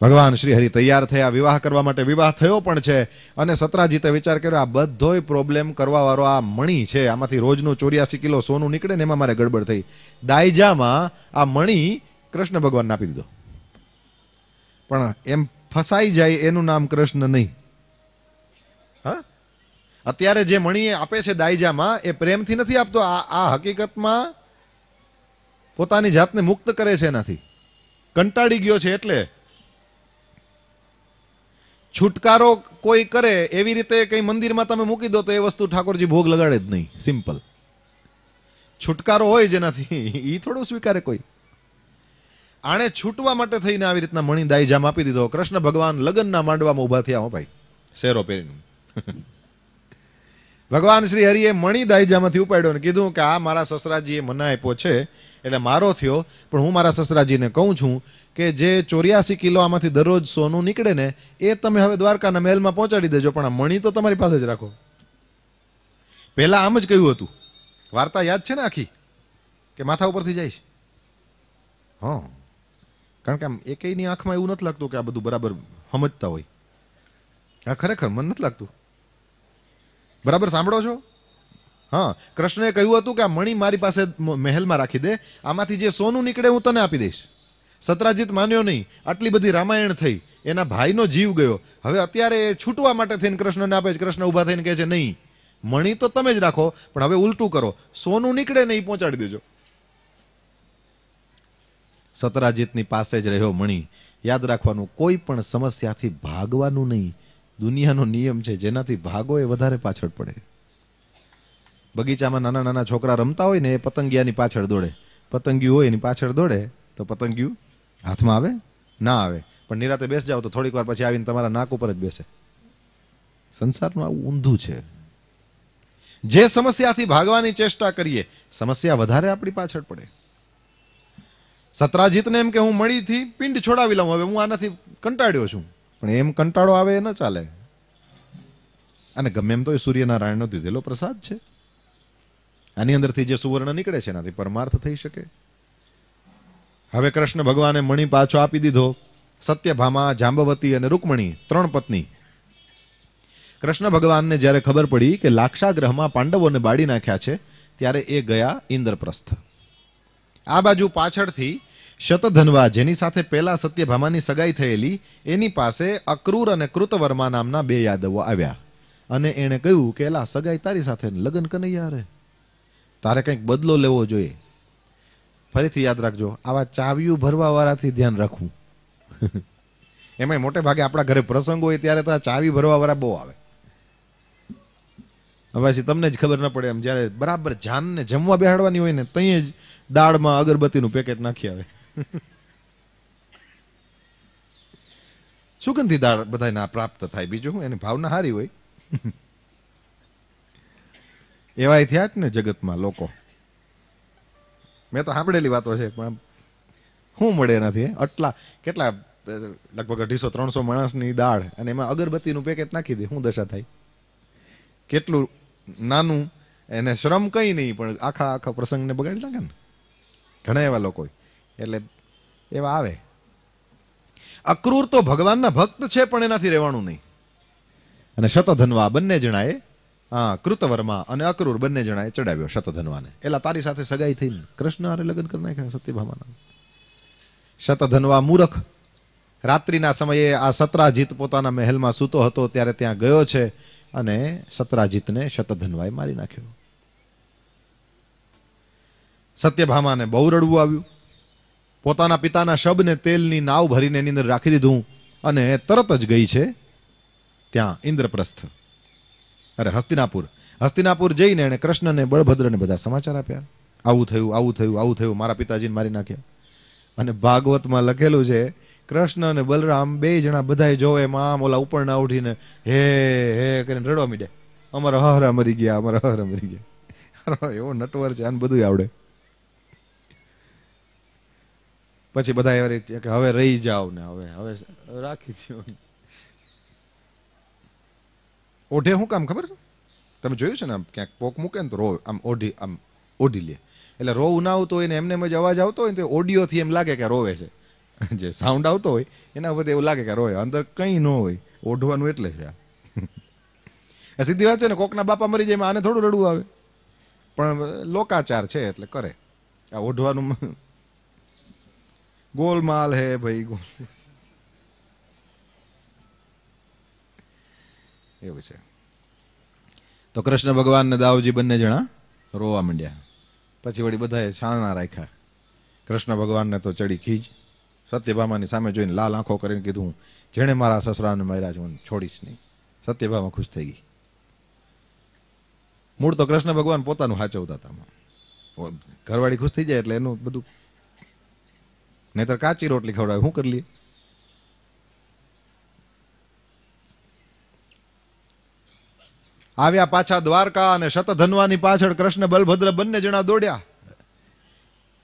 A: ભગવાન શ્રી હરિ તૈયાર થયા, વિવાહ કરવા માટે વિવાહ થયો પણ છે. અને સત્રાજીતે વિચાર કર્યો આ બધોય પ્રોબ્લેમ કરવા વાળો આ મણી છે, આમાંથી રોજનું 84 કિલો સોનું નીકળે ને એમાં મારે ગડબડ થઈ. દાયજામાં આ મણી કૃષ્ણ ભગવાનને આપી દીધો. પણ એમ ફસાઈ જાય એનું નામ કૃષ્ણ નહીં. હા, અત્યારે જે મણી આપે છે દાઈજામાં એ પ્રેમથી નથી આપતો, આ હકીકતમાં પોતાની જાતને મુક્ત કરે છે એનાથી, કંટાળી ગયો છે. એટલે છુટકારો કોઈ કરે એવી રીતે કઈ મંદિરમાં તમે મૂકી દો તો એ વસ્તુ ઠાકોરજી ભોગ લગાડે જ નહીં. સિમ્પલ. છુટકારો હોય જેનાથી ઈ થોડું સ્વીકારે કોઈ. આણે છૂટવા માટે થઈને આવી રીતના મણી દાઈજામ આપી દીધો. કૃષ્ણ ભગવાન લગ્નના માંડવામાં ઉભા થયા. હો ભાઈ, શેરો પહેરીને. ભગવાન શ્રી હરિએ મણી દાઈજામાંથી ઉપાડ્યો ને કીધું કે આ મારા સસરાજીએ મને આપ્યો છે એટલે મારો થયો, પણ હું મારા સસરાજીને કહું છું કે જે 84 કિલો આમાંથી દરરોજ સોનું નીકળે ને એ તમે હવે દ્વારકાના મહેલમાં પહોંચાડી દેજો, પણ આ મણી તો તમારી પાસે જ રાખો. પહેલા આમ જ કહ્યું હતું. વાર્તા યાદ છે ને આખી, કે માથા ઉપરથી જાય છે. હા, કારણ કે આમ એકેયની આંખમાં એવું નથી લાગતું કે આ બધું બરાબર સમજતા હોય. હા, ખરેખર મને નથી લાગતું. બરાબર સાંભળો છો? હા, કૃષ્ણએ કહ્યું હતું કે આ મણી મારી પાસે મહેલમાં રાખી દે, આમાંથી જે સોનું નીકળે હું તને આપી દઈશ. સત્રાજીત માન્યો નહીં. આટલી બધી રામાયણ થઈ, એના ભાઈનો જીવ ગયો, હવે અત્યારે છૂટવા માટે થઈને કૃષ્ણને આપે છે. કૃષ્ણ ઉભા થઈને કહે છે નહીં, મણી તો તમે જ રાખો, પણ હવે ઉલટું કરો, સોનું નીકળે ને એ પહોંચાડી દેજો. સત્રાજીતની પાસે જ રહ્યો મણી. યાદ રાખવાનું, કોઈ પણ સમસ્યાથી ભાગવાનું નહીં. દુનિયાનો નિયમ છે, જેનાથી ભાગો એ વધારે પાછળ પડે. બગીચામાં નાના નાના છોકરા રમતા હોય ને એ પતંગિયાની પાછળ દોડે. પતંગિયું હોય એની પાછળ દોડે તો પતંગિયું હાથમાં આવે ના આવે, પણ નિરાતે બેસ જાવ તો થોડીક વાર પછી આવીને તમારા નાક ઉપર જ બેસે. સંસારનું આવું ઊંધું છે. જે સમસ્યાથી ભાગવાની ચેષ્ટા કરીએ, સમસ્યા વધારે આપણી પાછળ પડે. સત્રાજીતને એમ કે હું મણીથી પિંડ છોડાવી લઉં, હવે હું આનાથી કંટાળ્યો છું, પણ એમ કંટાળો આવે એ ન ચાલે. અને ગમે એમ તો એ સૂર્યનારાયણનો દીધેલો પ્રસાદ છે. આની અંદરથી જે સુવર્ણ નીકળે છે એનાથી પરમાર્થ થઈ શકે. હવે કૃષ્ણ ભગવાને મણી પાછો આપી દીધો. સત્યભામા, જાંબવતી અને રૂકમણી 3 પત્ની. કૃષ્ણ ભગવાનને જ્યારે ખબર પડી કે લાક્ષાગ્રહમાં પાંડવોને બાળી નાખ્યા છે, ત્યારે એ ગયા ઇન્દ્રપ્રસ્થ. આ બાજુ પાછળથી શતધન્વા, જેની સાથે પહેલા સત્યભામાની સગાઈ થયેલી, એની પાસે અક્રૂર અને કૃતવર્મા નામના 2 યાદવો આવ્યા. અને એણે કહ્યું કે એલા, સગાઈ તારી સાથે, લગ્ન કનૈયા રે, તારે કંઈક બદલો લેવો જોઈએ. ફરીથી યાદ રાખજો, આવા ચાવ્યું ભરવા વાળાથી ધ્યાન રાખવું. એમાંય મોટે ભાગે આપણા ઘરે પ્રસંગ હોય ત્યારે તો આ ચાવી ભરવા વાળા બહુ આવે. હવે પછી તમને જ ખબર ન પડે, એમ જયારે બરાબર જાનને જમવા બેહાડવાની હોય ને ત્યાં જ દાળમાં અગરબત્તીનું પેકેટ નાખી આવે. સુગંધી દાળ બધાને પ્રાપ્ત થાય, બીજું શું, એની ભાવના સારી હોય. એવાય થયા જ ને જગતમાં લોકો. મેં તો સાંભળેલી વાતો છે, પણ શું મળે એનાથી? આટલા કેટલા લગભગ 250-300 માણસની દાળ અને એમાં અગરબત્તીનું પેકેટ નાખી દે, શું દશા થાય? કેટલું નાનું, એને શ્રમ કઈ નહીં, પણ આખા પ્રસંગને બગાડી નાખે ને. ઘણા એવા લોકો, એટલે એવા આવે. અક્રૂર તો ભગવાનના ભક્ત છે, પણ એનાથી રહેવાનું નહીં. અને શતધન્વા બંને જણાએ, કૃતવર્મા અને અક્રૂર બંને જણાએ ચડાવ્યો શતધન્વાને. એલા, તારી સાથે સગાઈ થઈને કૃષ્ણ હારે લગ્ન કરી નાખ્યા સત્યભામાના. શતધન્વા મૂરખ. રાત્રિના સમયે આ સત્રાજીત પોતાના મહેલમાં સૂતો હતો ત્યારે ત્યાં ગયો છે અને સત્રાજીતને શતધન્વાએ મારી નાખ્યો. સત્યભામાને બહુ રડવું આવ્યું. પોતાના પિતાના શબને તેલની નાવ ભરીને એની અંદર રાખી દીધું અને તરત જ ગઈ છે ત્યાં ઇન્દ્રપ્રસ્થ, અરે હસ્તિનાપુર જઈને એને કૃષ્ણને, બળભદ્રને બધા સમાચાર આપ્યા. આવું થયું, આવું થયું, આવું થયું, મારા પિતાજીને મારી નાખ્યા. અને ભાગવતમાં લખેલું છે, કૃષ્ણ અને બલરામ 2 જણા બધાય જોવે એમાં આમ ઓલા ઉપરના ઉઠીને હે હે કરીને રડવા માંડ્યા. અમારા હહરા મરી ગયા, અમારા હહરા મરી ગયા. એવો નટવર છે, આને બધું આવડે. પછી બધા કે હવે રહી જાવ ને, હવે રાખી દો. ઓઢે શું કામ ખબર? તમે જોયું છે ને, આમ ક્યાંક પોક મૂકે ને તો રો, આમ ઓઢી લે. એટલે રોવું ના આવતો હોય ને એમને જ અવાજ આવતો હોય ને તો ઓડિયોથી એમ લાગે કે રોવે છે. જે સાઉન્ડ આવતો હોય એના બધે એવું લાગે કે રોવે, અંદર કંઈ ન હોય. ઓઢવાનું એટલે છે આ સીધી વાત છે ને. કોકના બાપા મરી જાય, આને થોડું રડવું આવે, પણ લોકાચાર છે એટલે કરે. આ ઓઢવાનું ગોલમાલ હે ભાઈ, એવું છે. તો કૃષ્ણ ભગવાન ને દાઉજી બંને જણા રોવા માંડ્યા. પછી વળી બધાએ છાણા રાખ્યા. કૃષ્ણ ભગવાનને તો ચડી ખીજ. સત્યભામાની સામે જોઈને લાલ આંખો કરીને કીધું, જેણે મારા સસરાને માર્યા છે હું છોડીશ નહીં. સત્યભામા ખુશ થઈ ગઈ. મૂળ તો કૃષ્ણ ભગવાન પોતાનું સાચવતા હતા. ઘરવાળી ખુશ થઈ જાય એટલે એનું બધું, નહીતર કાચી રોટલી ખવડાવે શું કરી લઈએ. આવ્યા પાછા દ્વારકા અને શતધન્વાની પાછળ કૃષ્ણ બલભદ્ર બંને જણા દોડ્યા.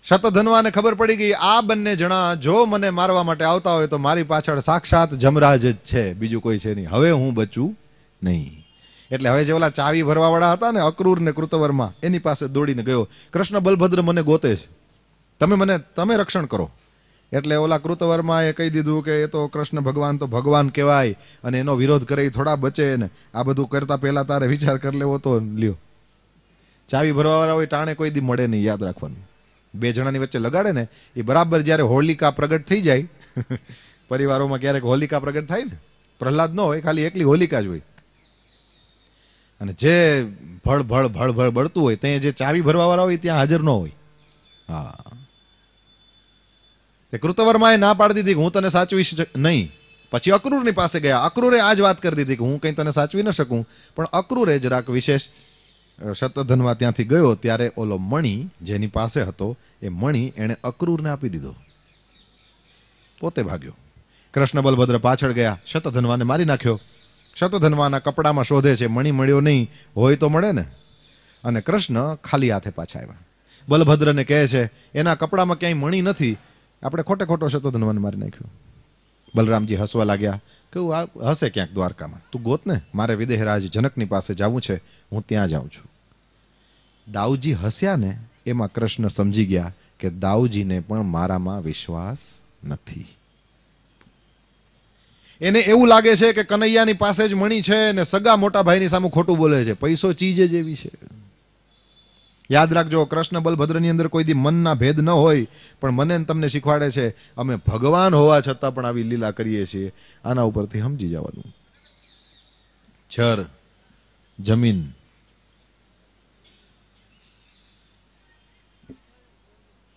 A: શતધન્વાને ખબર પડી ગઈ આ બંને જણા જો મને મારવા માટે આવતા હોય તો મારી પાછળ સાક્ષાત જમરાજ જ છે, બીજું કોઈ છે નહીં. હવે હું બચું નહીં. એટલે હવે જે ઓલા ચાવી ભરવા વાળા હતા ને અક્રૂર ને કૃતવર્મા, એની પાસે દોડીને ગયો, કૃષ્ણ બલભદ્ર મને ગોતે છે, તમે રક્ષણ કરો. એટલે ઓલા કૃતવર્માએ કહી દીધું કે એ તો કૃષ્ણ ભગવાન તો ભગવાન કહેવાય અને એનો વિરોધ કરે થોડા બચે ને, આ બધું કરતા પહેલા તારે વિચાર કરી લેવો તો લ્યો. ચાવી ભરવા વાળા હોય ટાણે કોઈ દી મળે નહીં, યાદ રાખવાનું. બે જણાની વચ્ચે લગાડે ને એ બરાબર જ્યારે હોલિકા પ્રગટ થઈ જાય, પરિવારોમાં ક્યારેક હોલિકા પ્રગટ થાય ને, પ્રહલાદ ન હોય, ખાલી એકલી હોલિકા જ હોય. અને જે ભળ ભળ ભળ ભળ બળતું હોય તે જે ચાવી ભરવા વાળા હોય ત્યાં હાજર ન હોય. હા, તે કૃતવર્માએ ના પાડી દીધી કે હું તને સાચવીશ નહીં. પછી અક્રૂરની પાસે ગયા. અક્રૂરે આ જ વાત કરી દીધી કે હું કઈ તને સાચવી ન શકું. પણ અક્રૂરે જરાક વિશેષ, શતધન્વા ત્યાંથી ગયો ત્યારે ઓલો મણી જેની પાસે હતો એ મણી એણે અક્રૂરને આપી દીધો, પોતે ભાગ્યો. કૃષ્ણ બલભદ્ર પાછળ ગયા, શતધન્વાને મારી નાખ્યો. શતધન્વાના કપડામાં શોધે છે, મણી મળ્યો નહીં, હોય તો મળે ને. અને કૃષ્ણ ખાલી હાથે પાછા આવ્યા. બલભદ્રને કહે છે એના કપડામાં ક્યાંય મણી નથી, આપણે ખોટે ખોટો શતધન્વાને મારી નાખ્યો. બલરામજી હસવા લાગ્યા, કહું આ હશે ક્યાંક દ્વારકામાં, તું ગોત ને, મારે વિદેહરાજ જનકની પાસે જવું છે, હું ત્યાં જાઉં છું. દાઉજી હસ્યા ને એમાં કૃષ્ણ સમજી ગયા કે દાઉજીને પણ મારામાં વિશ્વાસ નથી. એને એવું લાગે છે કે કનૈયાની પાસે જ મણી છે ને સગા મોટા ભાઈની સામે ખોટું બોલે છે. પૈસો ચીજ જ એવી છે. યાદ રાખજો, કૃષ્ણ બલભદ્રની અંદર કોઈ દી મનના ભેદ ન હોય, પણ મને તમને શીખવાડે છે અમે ભગવાન હોવા છતાં પણ આવી લીલા કરીએ છીએ. આના ઉપરથી સમજી જવાનું. છર, જમીન,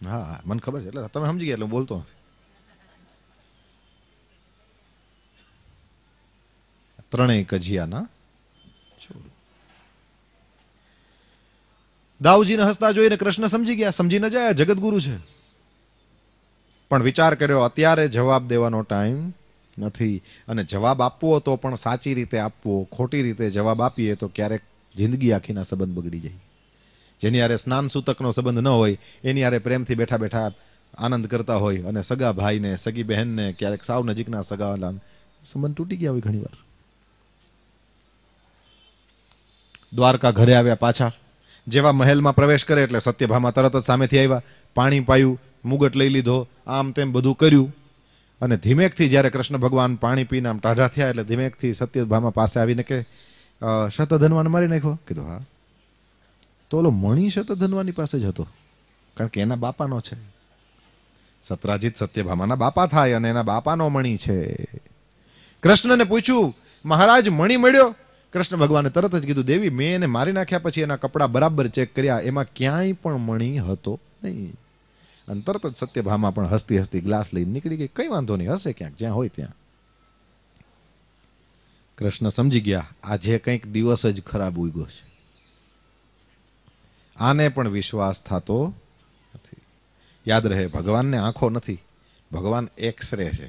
A: હા મને ખબર છે, એટલે તમે સમજી ગયા એટલે બોલતો નથી. ત્રણેય કજિયાના છોડ. દાઉજીને હસતા જોઈને કૃષ્ણ સમજી ગયા, સમજી ન જાય જગતગુરુ છે. પણ વિચાર કર્યો અત્યારે જવાબ દેવાનો ટાઈમ નથી, અને જવાબ આપવો તો પણ સાચી રીતે આપવો. ખોટી રીતે જવાબ આપીએ તો ક્યારેક જિંદગી આખીના સંબંધ બગડી જાય. જેની યારે સ્નાન સૂતકનો સંબંધ ન હોય એની યારે પ્રેમથી બેઠા બેઠા આનંદ કરતા હોય, અને સગા ભાઈને સગી બહેનને ક્યારેક સાવ નજીકના સગા સંબંધ તૂટી ગયા હોય ઘણી વાર. દ્વારકા ઘરે આવ્યા પાછા. જેવા મહેલમાં પ્રવેશ કરે એટલે સત્યભામા તરત જ સામેથી આવ્યા, પાણી પાયું, મુગટ લઈ લીધો, આમ તેમ બધું કર્યું. અને ધીમેકથી જ્યારે કૃષ્ણ ભગવાન પાણી પીને આમ ટાઢા થયા એટલે ધીમેકથી સત્યભામા પાસે આવીને કે શતધન્વાને મારી નાખ્યો. કીધું હા. તો ઓલો મણી શતધન્વાની પાસે જ હતો, કારણ કે એના બાપાનો છે. સત્રાજીત સત્યભામાના બાપા થાય અને એના બાપાનો મણી છે. કૃષ્ણને પૂછ્યું મહારાજ મણી મળ્યો? કૃષ્ણ ભગવાને તરત જ કીધું દેવી મેં એને મારી નાખ્યા પછી એના કપડા બરાબર ચેક કર્યા, એમાં ક્યાંય પણ મણી હતો નહીં. અને તરત જ સત્યભામા પણ હસતી હસતી ગ્લાસ લઈને નીકળી ગઈ. કઈ વાંધો નહીં, હશે ક્યાંક, જ્યાં હોય ત્યાં. કૃષ્ણ સમજી ગયા આજે કંઈક દિવસ જ ખરાબ ઉગ્યો છે. આને પણ વિશ્વાસ થતો નથી. યાદ રહે, ભગવાનને આંખો નથી, ભગવાન એક્સરે છે.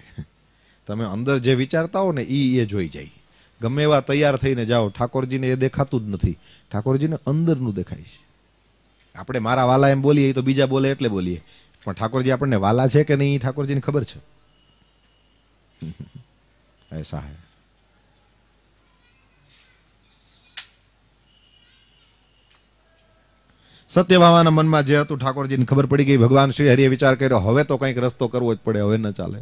A: તમે અંદર જે વિચારતા હો ને એ જોઈ જાય. ગમે એવા તૈયાર થઈને જાઓ, ઠાકોરજીને એ દેખાતું જ નથી, ઠાકોરજીને અંદરનું દેખાય છે. આપણે મારા વાલા એમ બોલીએ તો બીજા બોલે એટલે બોલીએ, પણ ઠાકોરજી આપણને વાલા છે કે નહીં ઠાકોરજીને ખબર છે. એસા હે. સત્યભામાના મનમાં જે હતું ઠાકોરજીને ખબર પડી ગઈ. ભગવાન શ્રી હરિએ વિચાર કર્યો હવે તો કંઈક રસ્તો કરવો જ પડે, હવે ન ચાલે.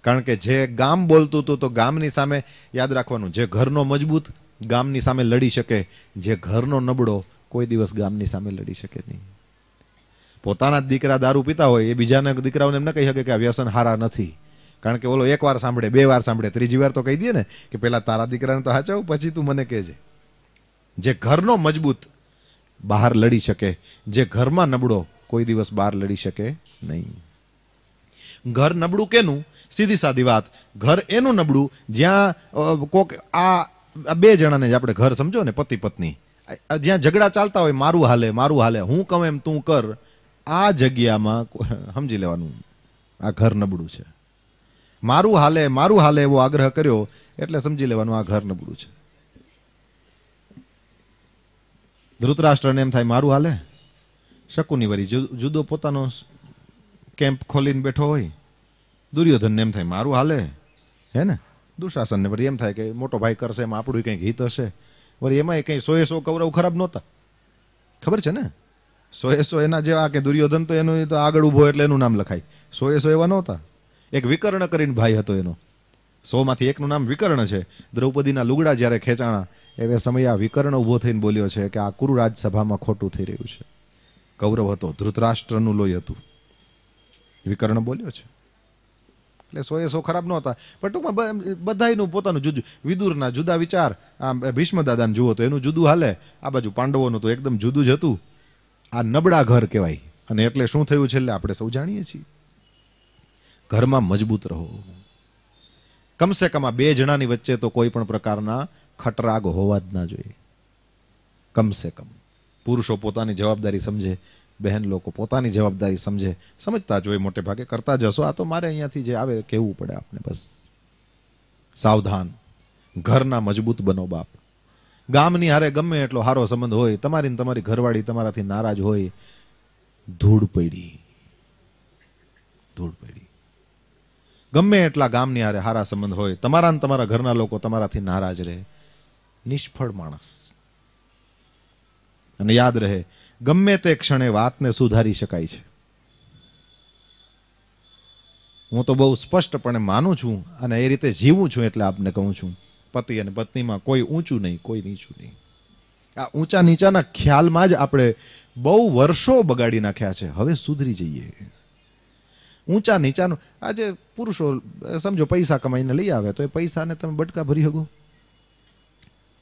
A: કારણ કે જે ગામ બોલતું હતું તો ગામની સામે, યાદ રાખવાનું, જે ઘરનો મજબૂત ગામની સામે લડી શકે, જે ઘરનો નબળો કોઈ દિવસ ગામની સામે લડી શકે નહીં. પોતાના જ દીકરા દારૂ પીતા હોય એ બીજાના દીકરાઓને એમ ન કહી શકે કે આ વ્યસન હારા નથી, કારણ કે ઓલો એક વાર સાંભળે, બે વાર સાંભળે, ત્રીજી વાર તો કહી દે ને કે પેલા તારા દીકરાને તો હાચવ પછી તું મને કહેજે. જે ઘરનો મજબૂત બહાર લડી શકે, જે ઘરમાં નબળો કોઈ દિવસ બહાર લડી શકે નહીં. ઘર નબળું કેનું? સીધી સાદી વાત, ઘર એનું નબળું જ્યાં કોક આ બે જણાને જ આપણે ઘર સમજો ને, પતિ પત્ની, જ્યાં ઝઘડા ચાલતા હોય, મારું હાલે મારું હાલે, હું કહું એમ તું કર, આ જગ્યામાં સમજી લેવાનું આ ઘર નબળું છે. મારું હાલે એવો આગ્રહ કર્યો એટલે સમજી લેવાનું આ ઘર નબળું છે. ધૃતરાષ્ટ્રને એમ થાય મારું હાલે, શકુની વરી જુદો પોતાનો કેમ્પ ખોલીને બેઠો હોય. દુર્યોધનને એમ થાય મારું હાલે, હે ને? દુશાસનને વળી એમ થાય કે મોટો ભાઈ કરશે એમાં આપણું કંઈક હિત હશે. વળી એમાંય કંઈ 100 કૌરવ ખરાબ નહોતા, ખબર છે ને? 100 એના જેવા કે દુર્યોધન તો એનું તો આગળ ઉભો એટલે એનું નામ લખાય. 100 એવા નહોતા. એક વિકર્ણ કરીને ભાઈ હતો એનો, 100 માંથી એકનું નામ વિકર્ણ છે. દ્રૌપદીના લુગડા જ્યારે ખેંચાણા એ સમયે આ વિકર્ણ ઉભો થઈને બોલ્યો છે કે આ કુરુરાજ સભામાં ખોટું થઈ રહ્યું છે. કૌરવ હતો, ધૃતરાષ્ટ્રનું લોહી હતું, વિકર્ણ બોલ્યો છે. એટલે 100 ખરાબ નહોતા, પણ ટૂંકમાં બધાયનું પોતાનું જુદું. વિદુરના જુદા વિચાર, આ ભીષ્મ દાદાને જુઓ તો એનું જુદું હાલે, આ બાજુ પાંડવોનું તો એકદમ જુદું જ હતું. આ નબળા ઘર કહેવાય. અને એટલે શું થયું છેલ્લે આપણે સૌ જાણીએ છીએ. ઘરમાં મજબૂત રહો. કમસે કમ આ બે જણાની વચ્ચે તો કોઈ પણ પ્રકારના ખટરાગ હોવા જ ના જોઈએ. કમસે કમ પુરુષો પોતાની જવાબદારી સમજે, બહેન લોકો પોતાની જવાબદારી સમજે. સમજતા જ હોય, મોટે ભાગે કરતા જશો. આ તો મારે અહીંયાથી જે આવે કહેવું પડે આપણે, બસ. સાવધાન, ઘરના મજબૂત બનો બાપ. ગામની હારે ગમે એટલો સારો સંબંધ હોય, તમારી ને તમારી ઘરવાળી તમારાથી નારાજ હોય, ધૂળ પડી. ગમે એટલા ગામની હારે સારા સંબંધ હોય, તમારા ને તમારા ઘરના લોકો તમારાથી નારાજ રહે, નિષ્ફળ માણસ. અને યાદ રહે, ગમે તે ક્ષણે વાતને સુધારી શકાય છે. હું તો બહુ સ્પષ્ટપણે માનું છું અને એ રીતે જીવું છું, એટલે આપને કહું છું, પતિ અને પત્નીમાં કોઈ ઊંચું નહીં, કોઈ નીચું નહીં. આ ઊંચા નીચાના ખ્યાલમાં જ આપણે બહુ વર્ષો બગાડી નાખ્યા છે. હવે સુધરી જઈએ. ઊંચા નીચાનું, આજે પુરુષો સમજો પૈસા કમાઈને લઈ આવે તો એ પૈસાને તમે બટકા ભરી શકો?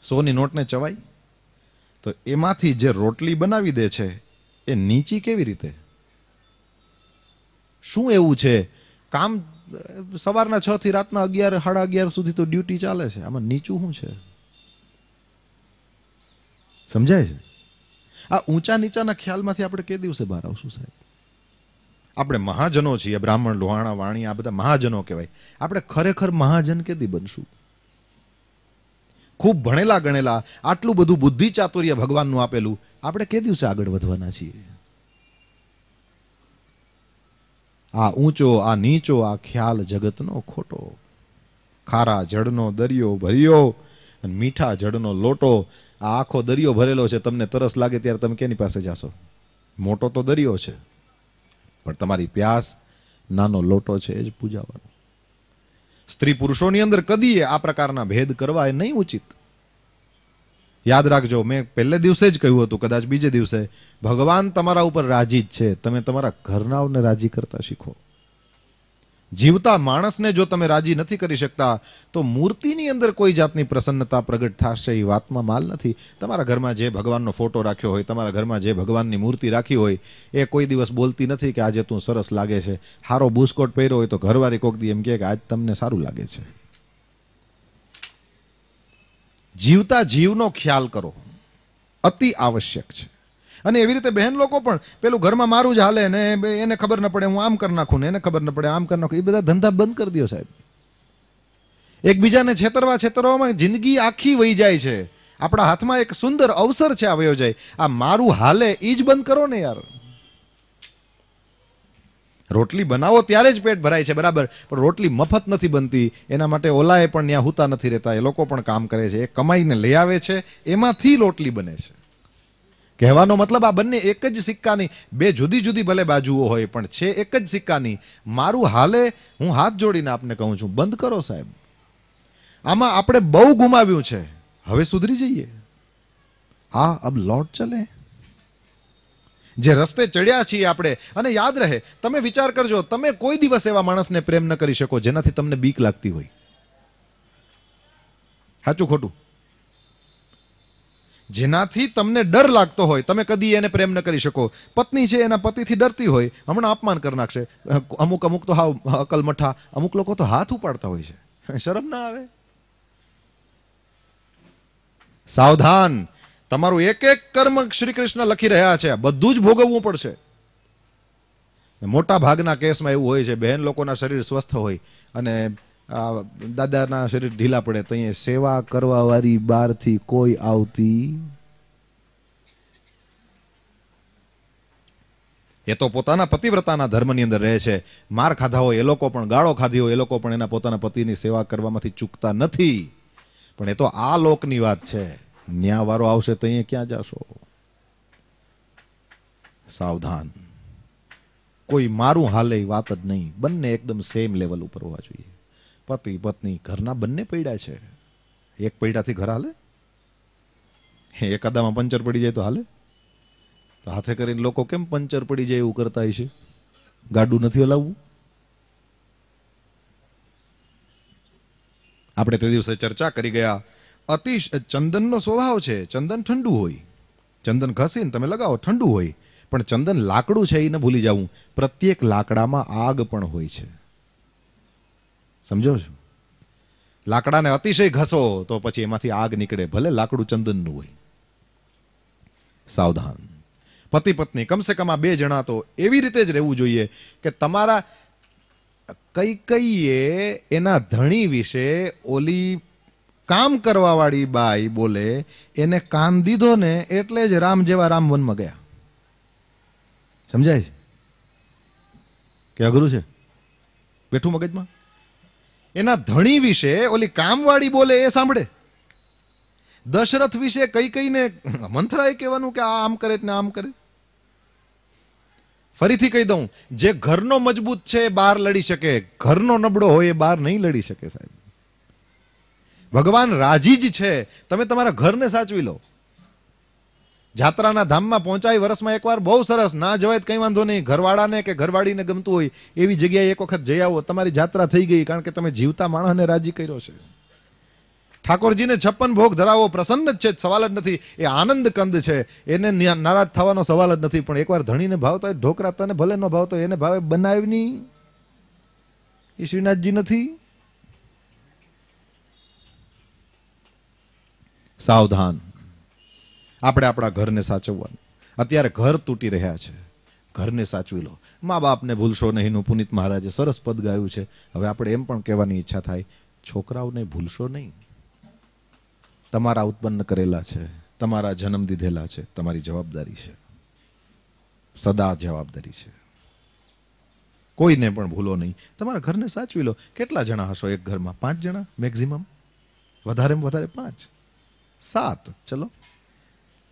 A: 100ની નોટને ચવાય તો એમાંથી જે રોટલી બનાવી દે છે એ નીચી કેવી રીતે? શું એવું છે? કામ સવારના 6 થી રાતના 11, 11:30 સુધી તો ડ્યુટી ચાલે છે. આમાં નીચું શું છે? સમજાય છે? આ ઊંચા નીચાના ખ્યાલમાંથી આપણે કે દિવસે બહાર આવશું સાહેબ? આપણે મહાજનો છીએ, બ્રાહ્મણ, લોહાણા, વાણી, આ બધા મહાજનો કહેવાય. આપણે ખરેખર મહાજન કેદી બનશું? ખૂબ ભણેલા ગણેલા, આટલું બધું બુદ્ધિ ચાતુર્ય ભગવાનનું આપેલું, આપણે કે દિવસે આગળ વધવાના છીએ? આ ઊંચો, આ નીચો, આ ખ્યાલ જગતનો ખોટો. ખારા જળનો દરિયો ભર્યો અને મીઠા જળનો લોટો. આ આખો દરિયો ભરેલો છે. તમને તરસ લાગે ત્યારે તમે કેની પાસે જાશો? મોટો તો દરિયો છે, પણ તમારી પ્યાસ નાનો લોટો છે, એ જ પૂજાવાનો. સ્ત્રી પુરુષોની અંદર કદી આ પ્રકારના ભેદ કરવા એ નહીં ઉચિત. યાદ રાખજો, મેં પહેલે દિવસે જ કહ્યું હતું, કદાચ બીજે દિવસે, ભગવાન તમારા ઉપર રાજી જ છે. તમે તમારા ઘરનાઓને રાજી કરતા શીખો. જીવતા માણસને જો તમે રાજી નથી કરી શકતા તો મૂર્તિની અંદર કોઈ જાતની પ્રસન્નતા પ્રગટ થશે એ વાતમાં માલ નથી. તમારા ઘરમાં જે ભગવાનનો ફોટો રાખ્યો હોય, તમારા ઘરમાં જે ભગવાનની મૂર્તિ રાખી હોય, એ કોઈ દિવસ બોલતી નથી કે આજે તું સરસ લાગે છે. હારો બુસ્કોટ પહેર્યો હોય તો ઘરવાળી કોક દી એમ કહે કે આજ તમને સારું લાગે છે. જીવતા જીવનો ખ્યાલ કરો, અતિ આવશ્યક છે. અને એવી રીતે બહેન લોકો પણ પેલું ઘરમાં મારું જ હાલે ને એને ખબર ન પડે હું આમ કરી નાખું ને એને ખબર ન પડે આમ કરી નાખું, એ બધા ધંધા બંધ કરી દો સાહેબ. એકબીજાને છેતરવામાં જિંદગી આખી વહી જાય છે. આપણા હાથમાં એક સુંદર અવસર છે આ વયો જાય. આ મારું હાલે એ જ બંધ કરો ને યાર. રોટલી બનાવો ત્યારે જ પેટ ભરાય છે, બરાબર, પણ રોટલી મફત નથી બનતી. એના માટે ઓલાએ પણ ત્યાં હુતા નથી રહેતા, એ લોકો પણ કામ કરે છે, એ કમાઈને લઈ આવે છે, એમાંથી રોટલી બને છે. કહેવાનો મતલબ આ બંને એક જ સિક્કાની બે જુદી જુદી ભલે બાજુઓ હોય, પણ છે એક જ સિક્કાની. મારું હાલે, હું હાથ જોડીને આપને કહું છું, બંધ કરો સાહેબ. આમાં આપણે બહુ ગુમાવ્યું છે, હવે સુધરી જઈએ. આ અબ લૌટ ચલે. જે રસ્તે ચડ્યા છીએ આપણે, અને યાદ રહે, તમે વિચાર કરજો, તમે કોઈ દિવસ એવા માણસને પ્રેમ ન કરી શકો જેનાથી તમને બીક લાગતી હોય. સાચું ખોટું? જેનાથી તમને ડર લાગતો હોય, તમે કદી એને પ્રેમ ન કરી શકો. પત્ની છે એના પતિથી ડરતી હોય, હમણાં અપમાન કરી નાખશે. અમુક તો હાવ અકલમઠા, અમુક લોકો તો હાથ ઉપાડતા હોય છે. શરમ ના આવે? સાવધાન, તમારું એક એક કર્મ શ્રી કૃષ્ણ લખી રહ્યા છે, બધું જ ભોગવવું પડશે. મોટા ભાગના કેસમાં એવું હોય છે, બહેન લોકોના શરીર સ્વસ્થ હોય અને દાદાના શરીર ઢીલા પડે તો અહીંયા સેવા કરવા વાળી બહારથી કોઈ આવતી. એ તો પોતાના પતિવ્રતાના ધર્મની અંદર રહે છે. માર ખાધા હોય એ લોકો પણ, ગાળો ખાધી હોય એ લોકો પણ એના પોતાના પતિની સેવા કરવામાંથી ચૂકતા નથી. પણ એ તો આ લોકની વાત છે. ન્યા વારો આવશે તો અહીંયા ક્યાં જાશો? સાવધાન. કોઈ મારું હાલે વાત જ નહીં. બંને એકદમ સેમ લેવલ ઉપર હોવા જોઈએ. પતિ પત્ની ઘરના બંને પૈડા છે. એક પૈડાથી ઘર હાલે? એકાદામાં પંચર પડી જાય તો હાલે? તો હાથે કરીને લોકો કેમ પંચર પડી જાય એવું કરતા હશે? ગાડું નથી હલાવવું? આપણે તે દિવસે ચર્ચા કરી ગયા. ચંદનનો સ્વભાવ છે, ચંદન ઠંડુ હોય. ચંદન ઘસીને તમે લગાવો ઠંડુ હોય, પણ ચંદન લાકડું છે એ ન ભૂલી જવું. પ્રત્યેક લાકડામાં આગ પણ હોય છે. સમજો છો? લાકડાને અતિશય ઘસો તો પછી એમાંથી આગ નીકળે, ભલે લાકડું ચંદનનું હોય. સાવધાન. પતિ પત્ની કમસે કમ આ બે જણા તો એવી રીતે જ રહેવું જોઈએ કે તમારા કઈકઈએ એના ધણી વિશે ઓલી કામ કરવા વાળી બાઈ બોલે, એને કાન દીધો ને એટલે જ રામ જેવા રામ વનમાં ગયા. સમજાય છે કે અઘરું છે? બેઠું મગજમાં? એના ધણી વિશે ઓલી કામવાળી બોલે એ સાંભળે. દશરથ વિશે કઈ કઈને મંથરાએ કહેવાનું કે આ આમ કરે ને આમ કરે. ફરીથી કહી દઉં, જે ઘરનો મજબૂત છે એ બહાર લડી શકે, ઘરનો નબળો હોય એ બહાર નહીં લડી શકે સાહેબ. ભગવાન રાજી જ છે, તમે તમારા ઘરને સાચવી લો. જાત્રાના ધામમાં પહોંચાય વર્ષમાં એકવાર બહુ સરસ, ના જવાય કઈ વાંધો નહીં. ઘરવાળાને કે ઘરવાળીને ગમતું હોય એવી જગ્યાએ એક વખત જઈ આવો, તમારી જાત્રા થઈ ગઈ, કારણ કે તમે જીવતા માણસને રાજી કર્યો છે. ઠાકોરજીને 56 ભોગ ધરાવો, પ્રસન્ન જ છે, સવાલ જ નથી. એ આનંદ કંદ છે, એને નારાજ થવાનો સવાલ જ નથી. પણ એકવાર ધણીને ભાવતા હોય ઢોકરા, તને ભલે ન ભાવતો એને ભાવે બનાવની. એ શ્રીનાથજી નથી? સાવધાન. આપણે આપણા ઘરને સાચવવાનું. અત્યારે ઘર તૂટી રહ્યા છે, ઘરને સાચવી લો. મા બાપને ભૂલશો નહીં, પુનિત મહારાજે સરસ પદ ગાયું છે. હવે આપણે એમ પણ કહેવાની ઈચ્છા થાય, છોકરાઓને ભૂલશો નહીં. તમારા ઉત્પન્ન કરેલા છે, તમારા જન્મ દીધેલા છે, તમારી જવાબદારી છે, સદા જવાબદારી છે. કોઈને પણ ભૂલો નહીં. તમારા ઘરને સાચવી લો. કેટલા જણા હશો એક ઘરમાં? 5 જણા મેક્સિમમ, વધારેમાં વધારે 5, 7, ચલો.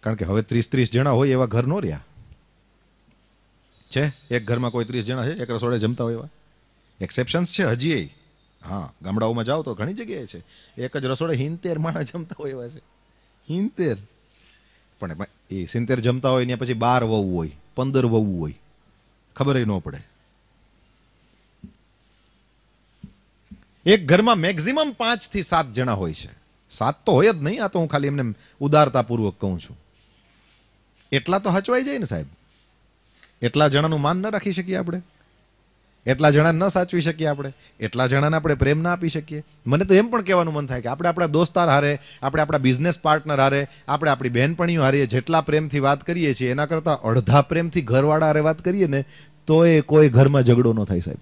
A: કારણ કે હવે 30 જણા હોય એવા ઘર નો રહ્યા છે. એક ઘરમાં કોઈ 30 જણા છે એક રસોડે જમતા હોય એવા એક્સેપ્શન્સ છે હજી. હા, ગામડાઓમાં જાઓ તો ઘણી જગ્યાએ છે, એક જ રસોડે 70 માણસ જમતા હોય એવા છે. 70. પણ એ 70 જમતા હોય ને પછી 12 વહુ હોય, 15 વહુ હોય, ખબર ન પડે. એક ઘરમાં મેક્સિમમ 5 થી 7 જણા હોય છે. 7 તો હોય જ નહીં. આ તો હું ખાલી એમને ઉદારતાપૂર્વક કહું છું. એટલા તો હચવાઈ જાય ને સાહેબ. એટલા જણાનું માન ન રાખી શકીએ આપણે? એટલા જણા ન સાચવી શકીએ આપણે? એટલા જણાને આપણે પ્રેમ ના આપી શકીએ? મને તો એમ પણ કહેવાનું મન થાય કે આપણે આપણા દોસ્તાર હારે, આપણે આપણા બિઝનેસ પાર્ટનર હારે, આપણે આપણી બહેનપણીઓ હારે જેટલા પ્રેમથી વાત કરીએ છીએ એના કરતાં અડધા પ્રેમથી ઘરવાળા હારે વાત કરીએ ને તો એ કોઈ ઘરમાં ઝઘડો ન થાય સાહેબ.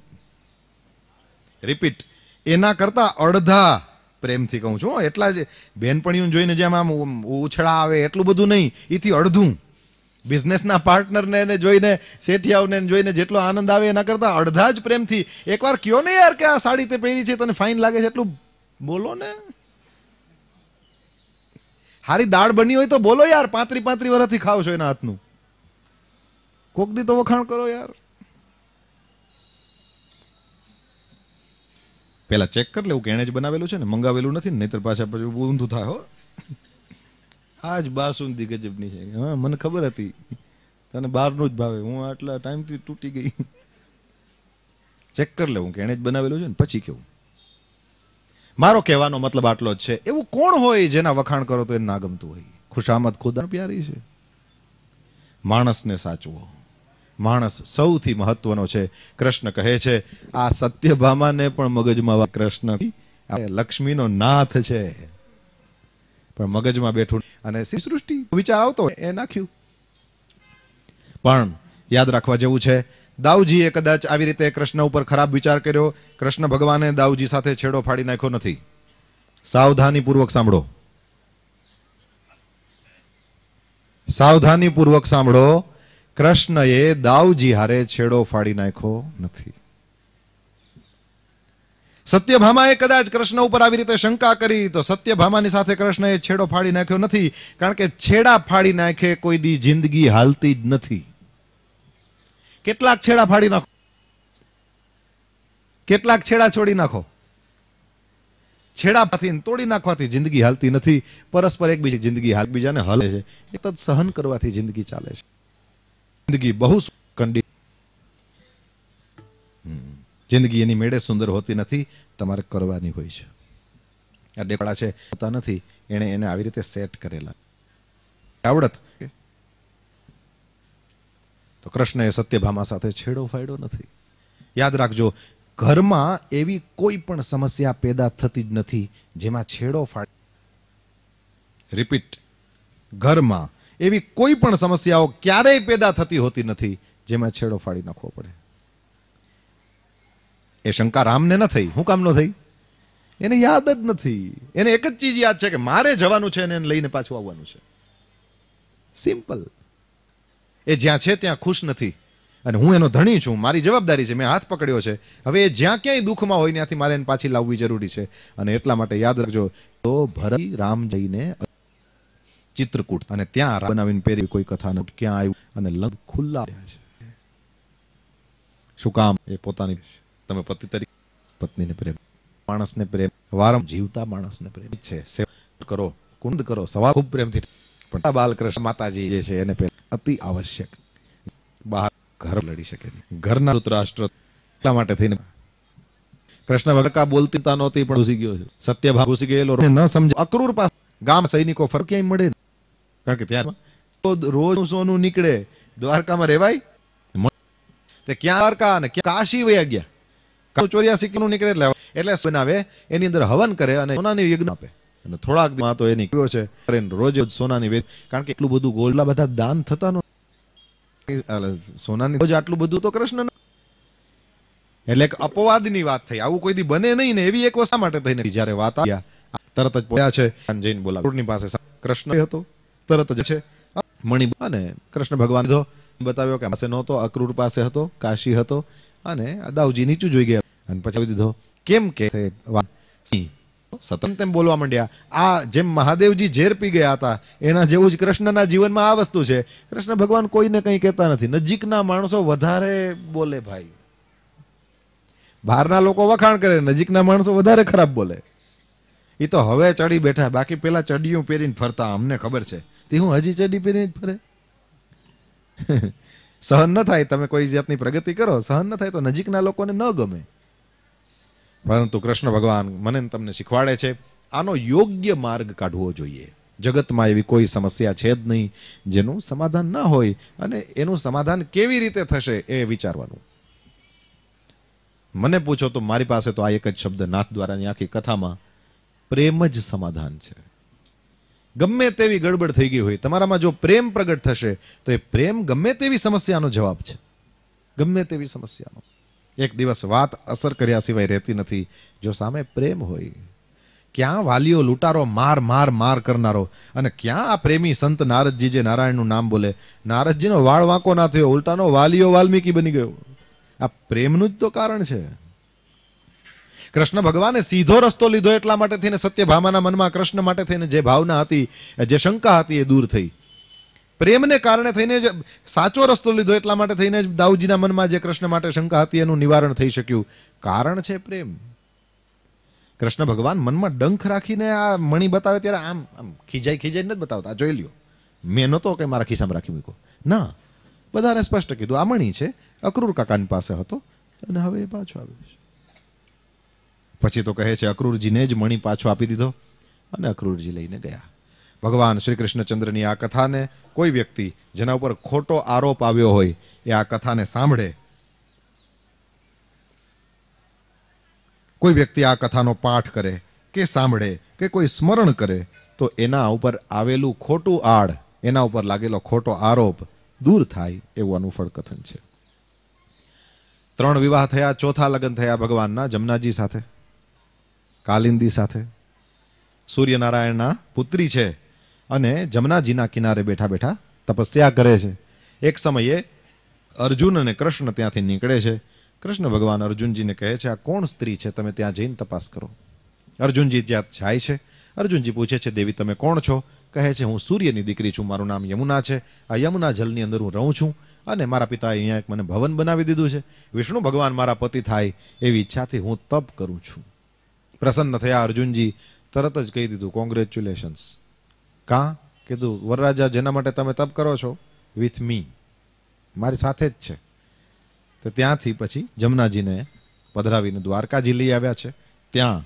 A: રિપીટ, એના કરતાં અડધા પ્રેમથી કહું છું. એટલા જ બહેનપણીઓ જોઈને જેમ આમ ઉછળા આવે એટલું બધું નહીં, એથી અડધું. બિઝનેસના પાર્ટનરને જોઈને, શેઠિયાઓને જોઈને જેટલો આનંદ આવે એના કરતા અડધા જ પ્રેમથી. એકવાર કયો ને યાર કે આ સાડી તે પહેરી છે તને ફાઇન લાગે છે, એટલું બોલો ને. હારી દાળ બની હોય તો બોલો યાર, 35 વર્ષથી ખાવ છો એના હાથનું. કોક દી તો વખાણ કરો યાર. પેલા ચેક કરી લેવું કે એને જ બનાવેલું છે ને, મંગાવેલું નથી ને, નહીતર પાછા પછી ઊંધું થાય. હો, આજ બાસુંદી ગજબની છે. હા, મને ખબર હતી તને બહારનું જ ભાવે, હું આટલા ટાઈમથી તૂટી ગઈ. ચેક કરી લેવું કે એને જ બનાવેલું છે ને પછી કેવું. મારો કહેવાનો મતલબ આટલો જ છે. એવું કોણ હોય જેના વખાણ કરો તો એને ના ગમતું હોય? ખુશામત ખુદા પ્યારી છે. માણસને સાચવો, માણસ સૌથી મહત્વનો છે. કૃષ્ણ કહે છે આ સત્યભામાને પણ મગજમાં કૃષ્ણ લક્ષ્મીનો નાથ છે, પણ મગજમાં બેઠું અને સૃષ્ટિ વિચાર આવતો એ નાખ્યું. પણ યાદ રાખવા જેવું છે, દાઉજીએ કદાચ આવી રીતે કૃષ્ણ ઉપર ખરાબ વિચાર કર્યો. કૃષ્ણ ભગવાને દાઉજી સાથે છેડો ફાડી નાખ્યો નથી. સાવધાનીપૂર્વક સાંભળો, સાવધાનીપૂર્વક સાંભળો. કૃષ્ણએ દાઉજી હારે છેડો ફાડી નાખ્યો નથી. સત્યભામાએ કદાચ કૃષ્ણ ઉપર આવી રીતે શંકા કરી તો સત્યભામાની સાથે કૃષ્ણએ છેડો ફાડી નાખ્યો નથી, કારણ કે છેડા ફાડી નાખે કોઈ દી જિંદગી હાલતી જ નથી. કેટલાક છેડા ફાડી નાખો, કેટલાક છેડા છોડી નાખો. છેડાથી તોડી નાખવાથી જિંદગી હાલતી નથી. પરસ્પર એકબીજી જિંદગી એકબીજાને હલે છે. એ તો સહન કરવાથી જિંદગી ચાલે છે. જિંદગી બહુ જિંદગી એની મેળે સુંદર હોતી નથી, તમારે કરવાની હોય છે. આ ડેપડા છે હોતા નથી, એને આવી રીતે સેટ કરેલા આવડત. તો કૃષ્ણએ સત્યભામા સાથે છેડો ફાડ્યો નથી. યાદ રાખજો, ઘરમાં એવી કોઈ પણ સમસ્યા પેદા થતી જ નથી જેમાં છેડો ફાડ. રિપીટ, ઘરમાં એવી કોઈ પણ સમસ્યાઓ ક્યારેય પેદા થતી હોતી નથી જેમાં છેડો ફાડી નાખવો પડે. એ શંકા રામને ન થઈ. શું કામ ન થઈ? એને યાદ જ નથી. એને એક જ ચીજ યાદ છે કે મારે જવાનું છે અને એને લઈને પાછું આવવાનું છે. સિમ્પલ. એ જ્યાં છે ત્યાં ખુશ નથી અને હું એનો ધણી છું, મારી જવાબદારી છે, મેં હાથ પકડ્યો છે. હવે એ જ્યાં ક્યાંય દુઃખમાં હોય ત્યાંથી મારે એને પાછી લાવવી જરૂરી છે. અને એટલા માટે યાદ રાખજો, તો ભરત રામ જઈને ચિત્રકૂટ અને ત્યાં બનાવીને પહેરી કોઈ કથા નથી. ક્યાં આવ્યું અને લગ્ન ખુલ્લા છે. શું કામ? એ પોતાની, તમે પતિ તરીકે પત્નીને પ્રેમ, માણસને પ્રેમ, વારંવાર જીવતા માણસને પ્રેમ છે. સેવા કરો, કુંડ કરો, સવા ખૂબ પ્રેમથી. પણ બાલકૃષ્ણ માતાજી જે છે એને અતિ આવશ્યક. બહાર ઘર લડી શકે નહીં. ઘરના ધૃતરાષ્ટ્ર એટલા માટે થઈને કૃષ્ણ ભગકા બોલતી નહોતી પણ ઘૂસી ગયો છે. સત્યભામ ઘૂસી ગયેલો ન સમજે. અક્રૂર પાસે ગામ સૈનિકો ફર ક્યાંય મળે, કારણ કે ત્યાં રોજ સોનું નીકળે. દ્વારકામાં રહેવાય તે ક્યાં દ્વારકા અને ક્યાં કાશી વયા ગયા. 84 કિલો નીકળે એટલે બનાવે, એની અંદર હવન કરે અને સોનાની યજ્ઞ આપે. અને થોડાક માં તો એની કયો છે રોજ સોનાની વેદ, કારણ કે એટલું બધું ગોળલા બધા દાન થતા ન સોનાની રોજ આટલું બધું તો કૃષ્ણ. એટલે એક અપવાદની વાત થઈ. આવું કોઈ દી બને નહીં ને એવી એક વસ્તુ માટે થઈને જયારે વાત આવ્યા તરત જ પોયા છે જૈન બોલાવની પાસે કૃષ્ણ હતો. તરત જ છે મણિ અને કૃષ્ણ ભગવાન બતાવ્યો કે પાસે નહોતો, અક્રૂર પાસે હતો, કાશી હતો અને દાઉજી નીચું જોઈ ગયા અને પછી દીધો. કેમ કે સતત તેમ બોલવા માંડ્યા. આ જેમ મહાદેવજી ઝેર પી ગયા હતા એના જેવું જ કૃષ્ણના જીવનમાં આ વસ્તુ છે. કૃષ્ણ ભગવાન કોઈને કંઈ કહેતા નથી. નજીકના માણસો વધારે બોલે ભાઈ. બહારના લોકો વખાણ કરે, નજીકના માણસો વધારે ખરાબ બોલે. એ તો હવે ચડી બેઠા, બાકી પેલા ચડિયું પહેરીને ફરતા. અમને ખબર છે તે હું હજી ચડી પહેરીને જ ફરે. સહન ન થાય, તમે કોઈ જાતની પ્રગતિ કરો, સહન ન થાય તો નજીકના લોકોને ન ગમે. પરંતુ કૃષ્ણ ભગવાન મને તમને શીખવાડે છે આનો યોગ્ય માર્ગ કાઢવો જોઈએ. જગતમાં એવી કોઈ સમસ્યા છે જ નહીં જેનું સમાધાન ના હોય, અને એનું સમાધાન કેવી રીતે થશે એ વિચારવાનું. મને પૂછો તો મારી પાસે તો આ એક જ શબ્દ નાથ દ્વારાની આખી કથામાં, પ્રેમ જ સમાધાન છે. ગમે તેવી ગડબડ થઈ ગઈ હોય, તમારામાં જો પ્રેમ પ્રગટ થશે તો એ પ્રેમ ગમે તેવી સમસ્યાનો જવાબ છે. ગમે તેવી સમસ્યાનો. એક દિવસ વાત અસર કર્યા સિવાય રહેતી નથી જો સામે પ્રેમ હોય. ક્યાં વાલીઓ લૂંટારો માર માર માર કરનારો, અને ક્યાં આ પ્રેમી સંત નારદજી જે નારાયણનું નામ બોલે. નારદજીનો વાળ વાંકો ના થયો, ઉલટાનો વાલીઓ વાલ્મીકી બની ગયો. આ પ્રેમનું જ તો કારણ છે. કૃષ્ણ ભગવાને સીધો રસ્તો લીધો એટલા માટે થઈને સત્યભામાના મનમાં કૃષ્ણ માટે થઈને જે ભાવના હતી, જે શંકા હતી એ દૂર થઈ. પ્રેમને કારણે થઈને જ સાચો રસ્તો લીધો એટલા માટે થઈને જ દાઉજીના મનમાં જે કૃષ્ણ માટે શંકા હતી એનું નિવારણ થઈ શક્યું. કારણ છે પ્રેમ. કૃષ્ણ ભગવાન મનમાં ડંખ રાખીને આ મણી બતાવે ત્યારે આમ આમ ખીજાઈ ખીજાઈ નથી બતાવતા. જોઈ લ્યો, મેં નહોતો કે મારા ખિસ્સામાં રાખી મૂક્યો ના, બધાને સ્પષ્ટ કીધું આ મણી છે, અક્રૂર કાકાની પાસે હતો અને હવે એ પાછો આવ્યો છે. પછી તો કહે છે અક્રૂરજીને જ મણી પાછો આપી દીધો અને અક્રૂરજી લઈને ગયા. ભગવાન શ્રી કૃષ્ણચંદ્રની આ કથાને કોઈ વ્યક્તિ જેના ઉપર ખોટો આરોપ આવ્યો હોય એ આ કથાને સાંભળે, કોઈ વ્યક્તિ આ કથાનો પાઠ કરે કે સાંભળે કે કોઈ સ્મરણ કરે તો એના ઉપર આવેલું ખોટું આડ, એના ઉપર લાગેલો ખોટો આરોપ દૂર થાય એવું અનુફળ કથન છે. 3 વિવાહ થયા, ચોથા લગ્ન થયા ભગવાનના જમનાજી સાથે, કાલિંદી સાથે. સૂર્યનારાયણના પુત્રી છે અને જમનાજીના કિનારે બેઠા બેઠા તપસ્યા કરે છે. એક સમયે અર્જુન અને કૃષ્ણ ત્યાંથી નીકળે છે. કૃષ્ણ ભગવાન અર્જુનજીને કહે છે, આ કોણ સ્ત્રી છે, તમે ત્યાં જઈને તપાસ કરો. અર્જુનજી ત્યાં જાય છે. અર્જુનજી પૂછે છે, દેવી તમે કોણ છો? કહે છે, હું સૂર્યની દીકરી છું, મારું નામ યમુના છે. આ યમુના જલની અંદર હું રહું છું અને મારા પિતાએ અહીંયા એક મને ભવન બનાવી દીધું છે. વિષ્ણુ ભગવાન મારા પતિ થાય એવી ઈચ્છાથી હું તપ કરું છું. પ્રસન્ન થયા અર્જુનજી, તરત જ કહી દીધું, કોંગ્રેચ્યુલેશન્સ. કાં? કીધું, વરરાજા જેના માટે તમે તપ કરો છો, વિથ મી, મારી સાથે જ છે. તો ત્યાંથી પછી જમનાજીને પધરાવીને દ્વારકાજી લઈ આવ્યા છે. ત્યાં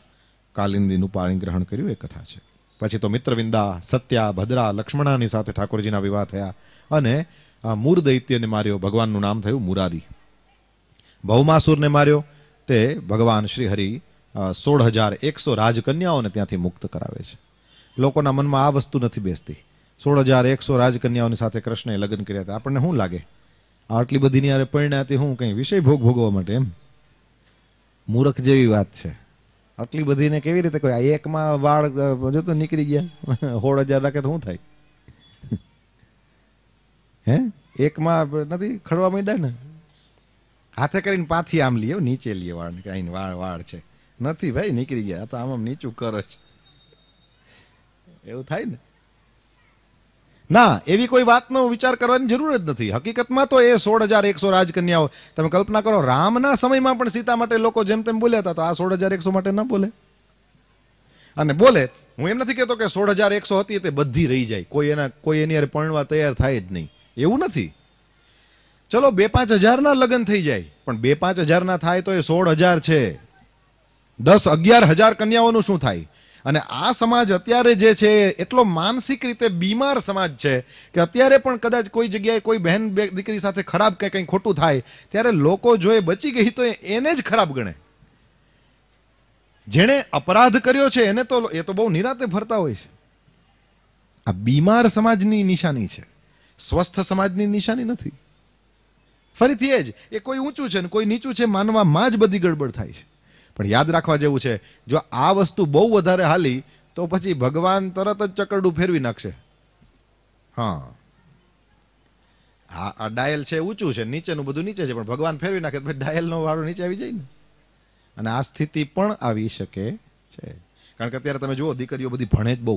A: કાલિંદીનું પાણી ગ્રહણ કર્યું એ કથા છે. પછી તો મિત્રવિંદા, સત્યા, ભદ્રા, લક્ષ્મણાની સાથે ઠાકોરજીના વિવાહ થયા અને આ મૂર દૈત્યને માર્યો, ભગવાનનું નામ થયું મુરારી. ભૌમાસુરને માર્યો તે ભગવાન શ્રી હરિ 16,100 રાજકન્યાઓને ત્યાંથી મુક્ત કરાવે છે. લોકોના મનમાં આ વસ્તુ નથી બેસતી. 16,100 રાજકન્યાઓની સાથે કૃષ્ણએ લગ્ન કર્યા હતા. આપણને શું લાગે, આટલી બધીની યારે પરિણ્યાથી હું કંઈ વિષય ભોગ ભોગવવા માટે? એમ મૂર્ખ જેવી વાત છે. આટલી બધીને કેવી રીતે કોઈ, આ એકમાં વાળ જો તો નીકળી ગયા, 16,000 રાખે તો શું થાય? હે, એકમાં નથી ખડવા માંડ્યા ને, હાથે કરીને પાથી આમ લઈએ, નીચે લઈએ વાળ, કઈ વાળ છે નથી ભાઈ, નીકળી ગયા. તો આમ નીચું કરે છે, એવું થાય ને? ના, એવી કોઈ વાતનો વિચાર કરવાની જરૂર જ નથી. હકીકતમાં તો એ 16,100 રાજકન્યાઓ, તમે કલ્પના કરો, રામના સમયમાં પણ સીતા માટે લોકો જેમ તેમ બોલ્યા હતા, તો આ 16,100 માટે ન બોલે? અને બોલે, હું એમ નથી કહેતો કે 16,100 હતી તે બધી રહી જાય, કોઈ એની હારે પરણવા તૈયાર થાય જ નહીં, એવું નથી. ચલો 2-5 હજારના લગ્ન થઈ જાય, પણ 2-5 હજારના થાય તો એ 16,000 છે. 10-11,000 કન્યાઓનું શું થાય? અને આ સમાજ અત્યારે જે છે એટલો માનસિક રીતે બીમાર સમાજ છે કે અત્યારે પણ કદાચ કોઈ જગ્યાએ કોઈ બહેન દીકરી સાથે ખરાબ કે કંઈ ખોટું થાય ત્યારે લોકો જો એ બચી ગઈ તો એને જ ખરાબ ગણે. જેણે અપરાધ કર્યો છે એને તો એ તો બહુ નિરાતે ફરતા હોય છે. આ બીમાર સમાજની નિશાની છે, સ્વસ્થ સમાજની નિશાની નથી. ફરીથી એ કોઈ ઊંચું છે ને કોઈ નીચું છે માનવામાં જ બધી ગડબડ થાય છે. પણ યાદ રાખવા જેવું છે, જો આ વસ્તુ બહુ વધારે હાલી તો પછી ભગવાન તરત જ ચકરડું ફેરવી નાખશે. હા, આ ડાયલ છે ઊંચું છે, નીચેનું બધું નીચે છે, પણ ભગવાન ફેરવી નાખે તો ડાયલનો વાળો નીચે આવી જાય ને. અને આ સ્થિતિ પણ આવી શકે છે. કારણ કે અત્યારે તમે જુઓ, દીકરીઓ બધી ભણે જ બહુ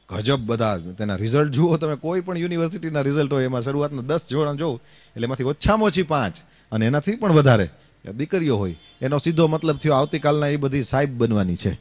A: ગજબ, બધા તેના રિઝલ્ટ જુઓ તમે, કોઈ પણ યુનિવર્સિટીના રિઝલ્ટ હોય એમાં શરૂઆતના 10 જોડા જોવો એટલે એમાંથી ઓછામાં ઓછી 5 અને એનાથી પણ વધારે દીકરીઓ હોય. એનો સીધો મતલબ થયો આવતીકાલના એ બધી સાહેબ બનવાની છે.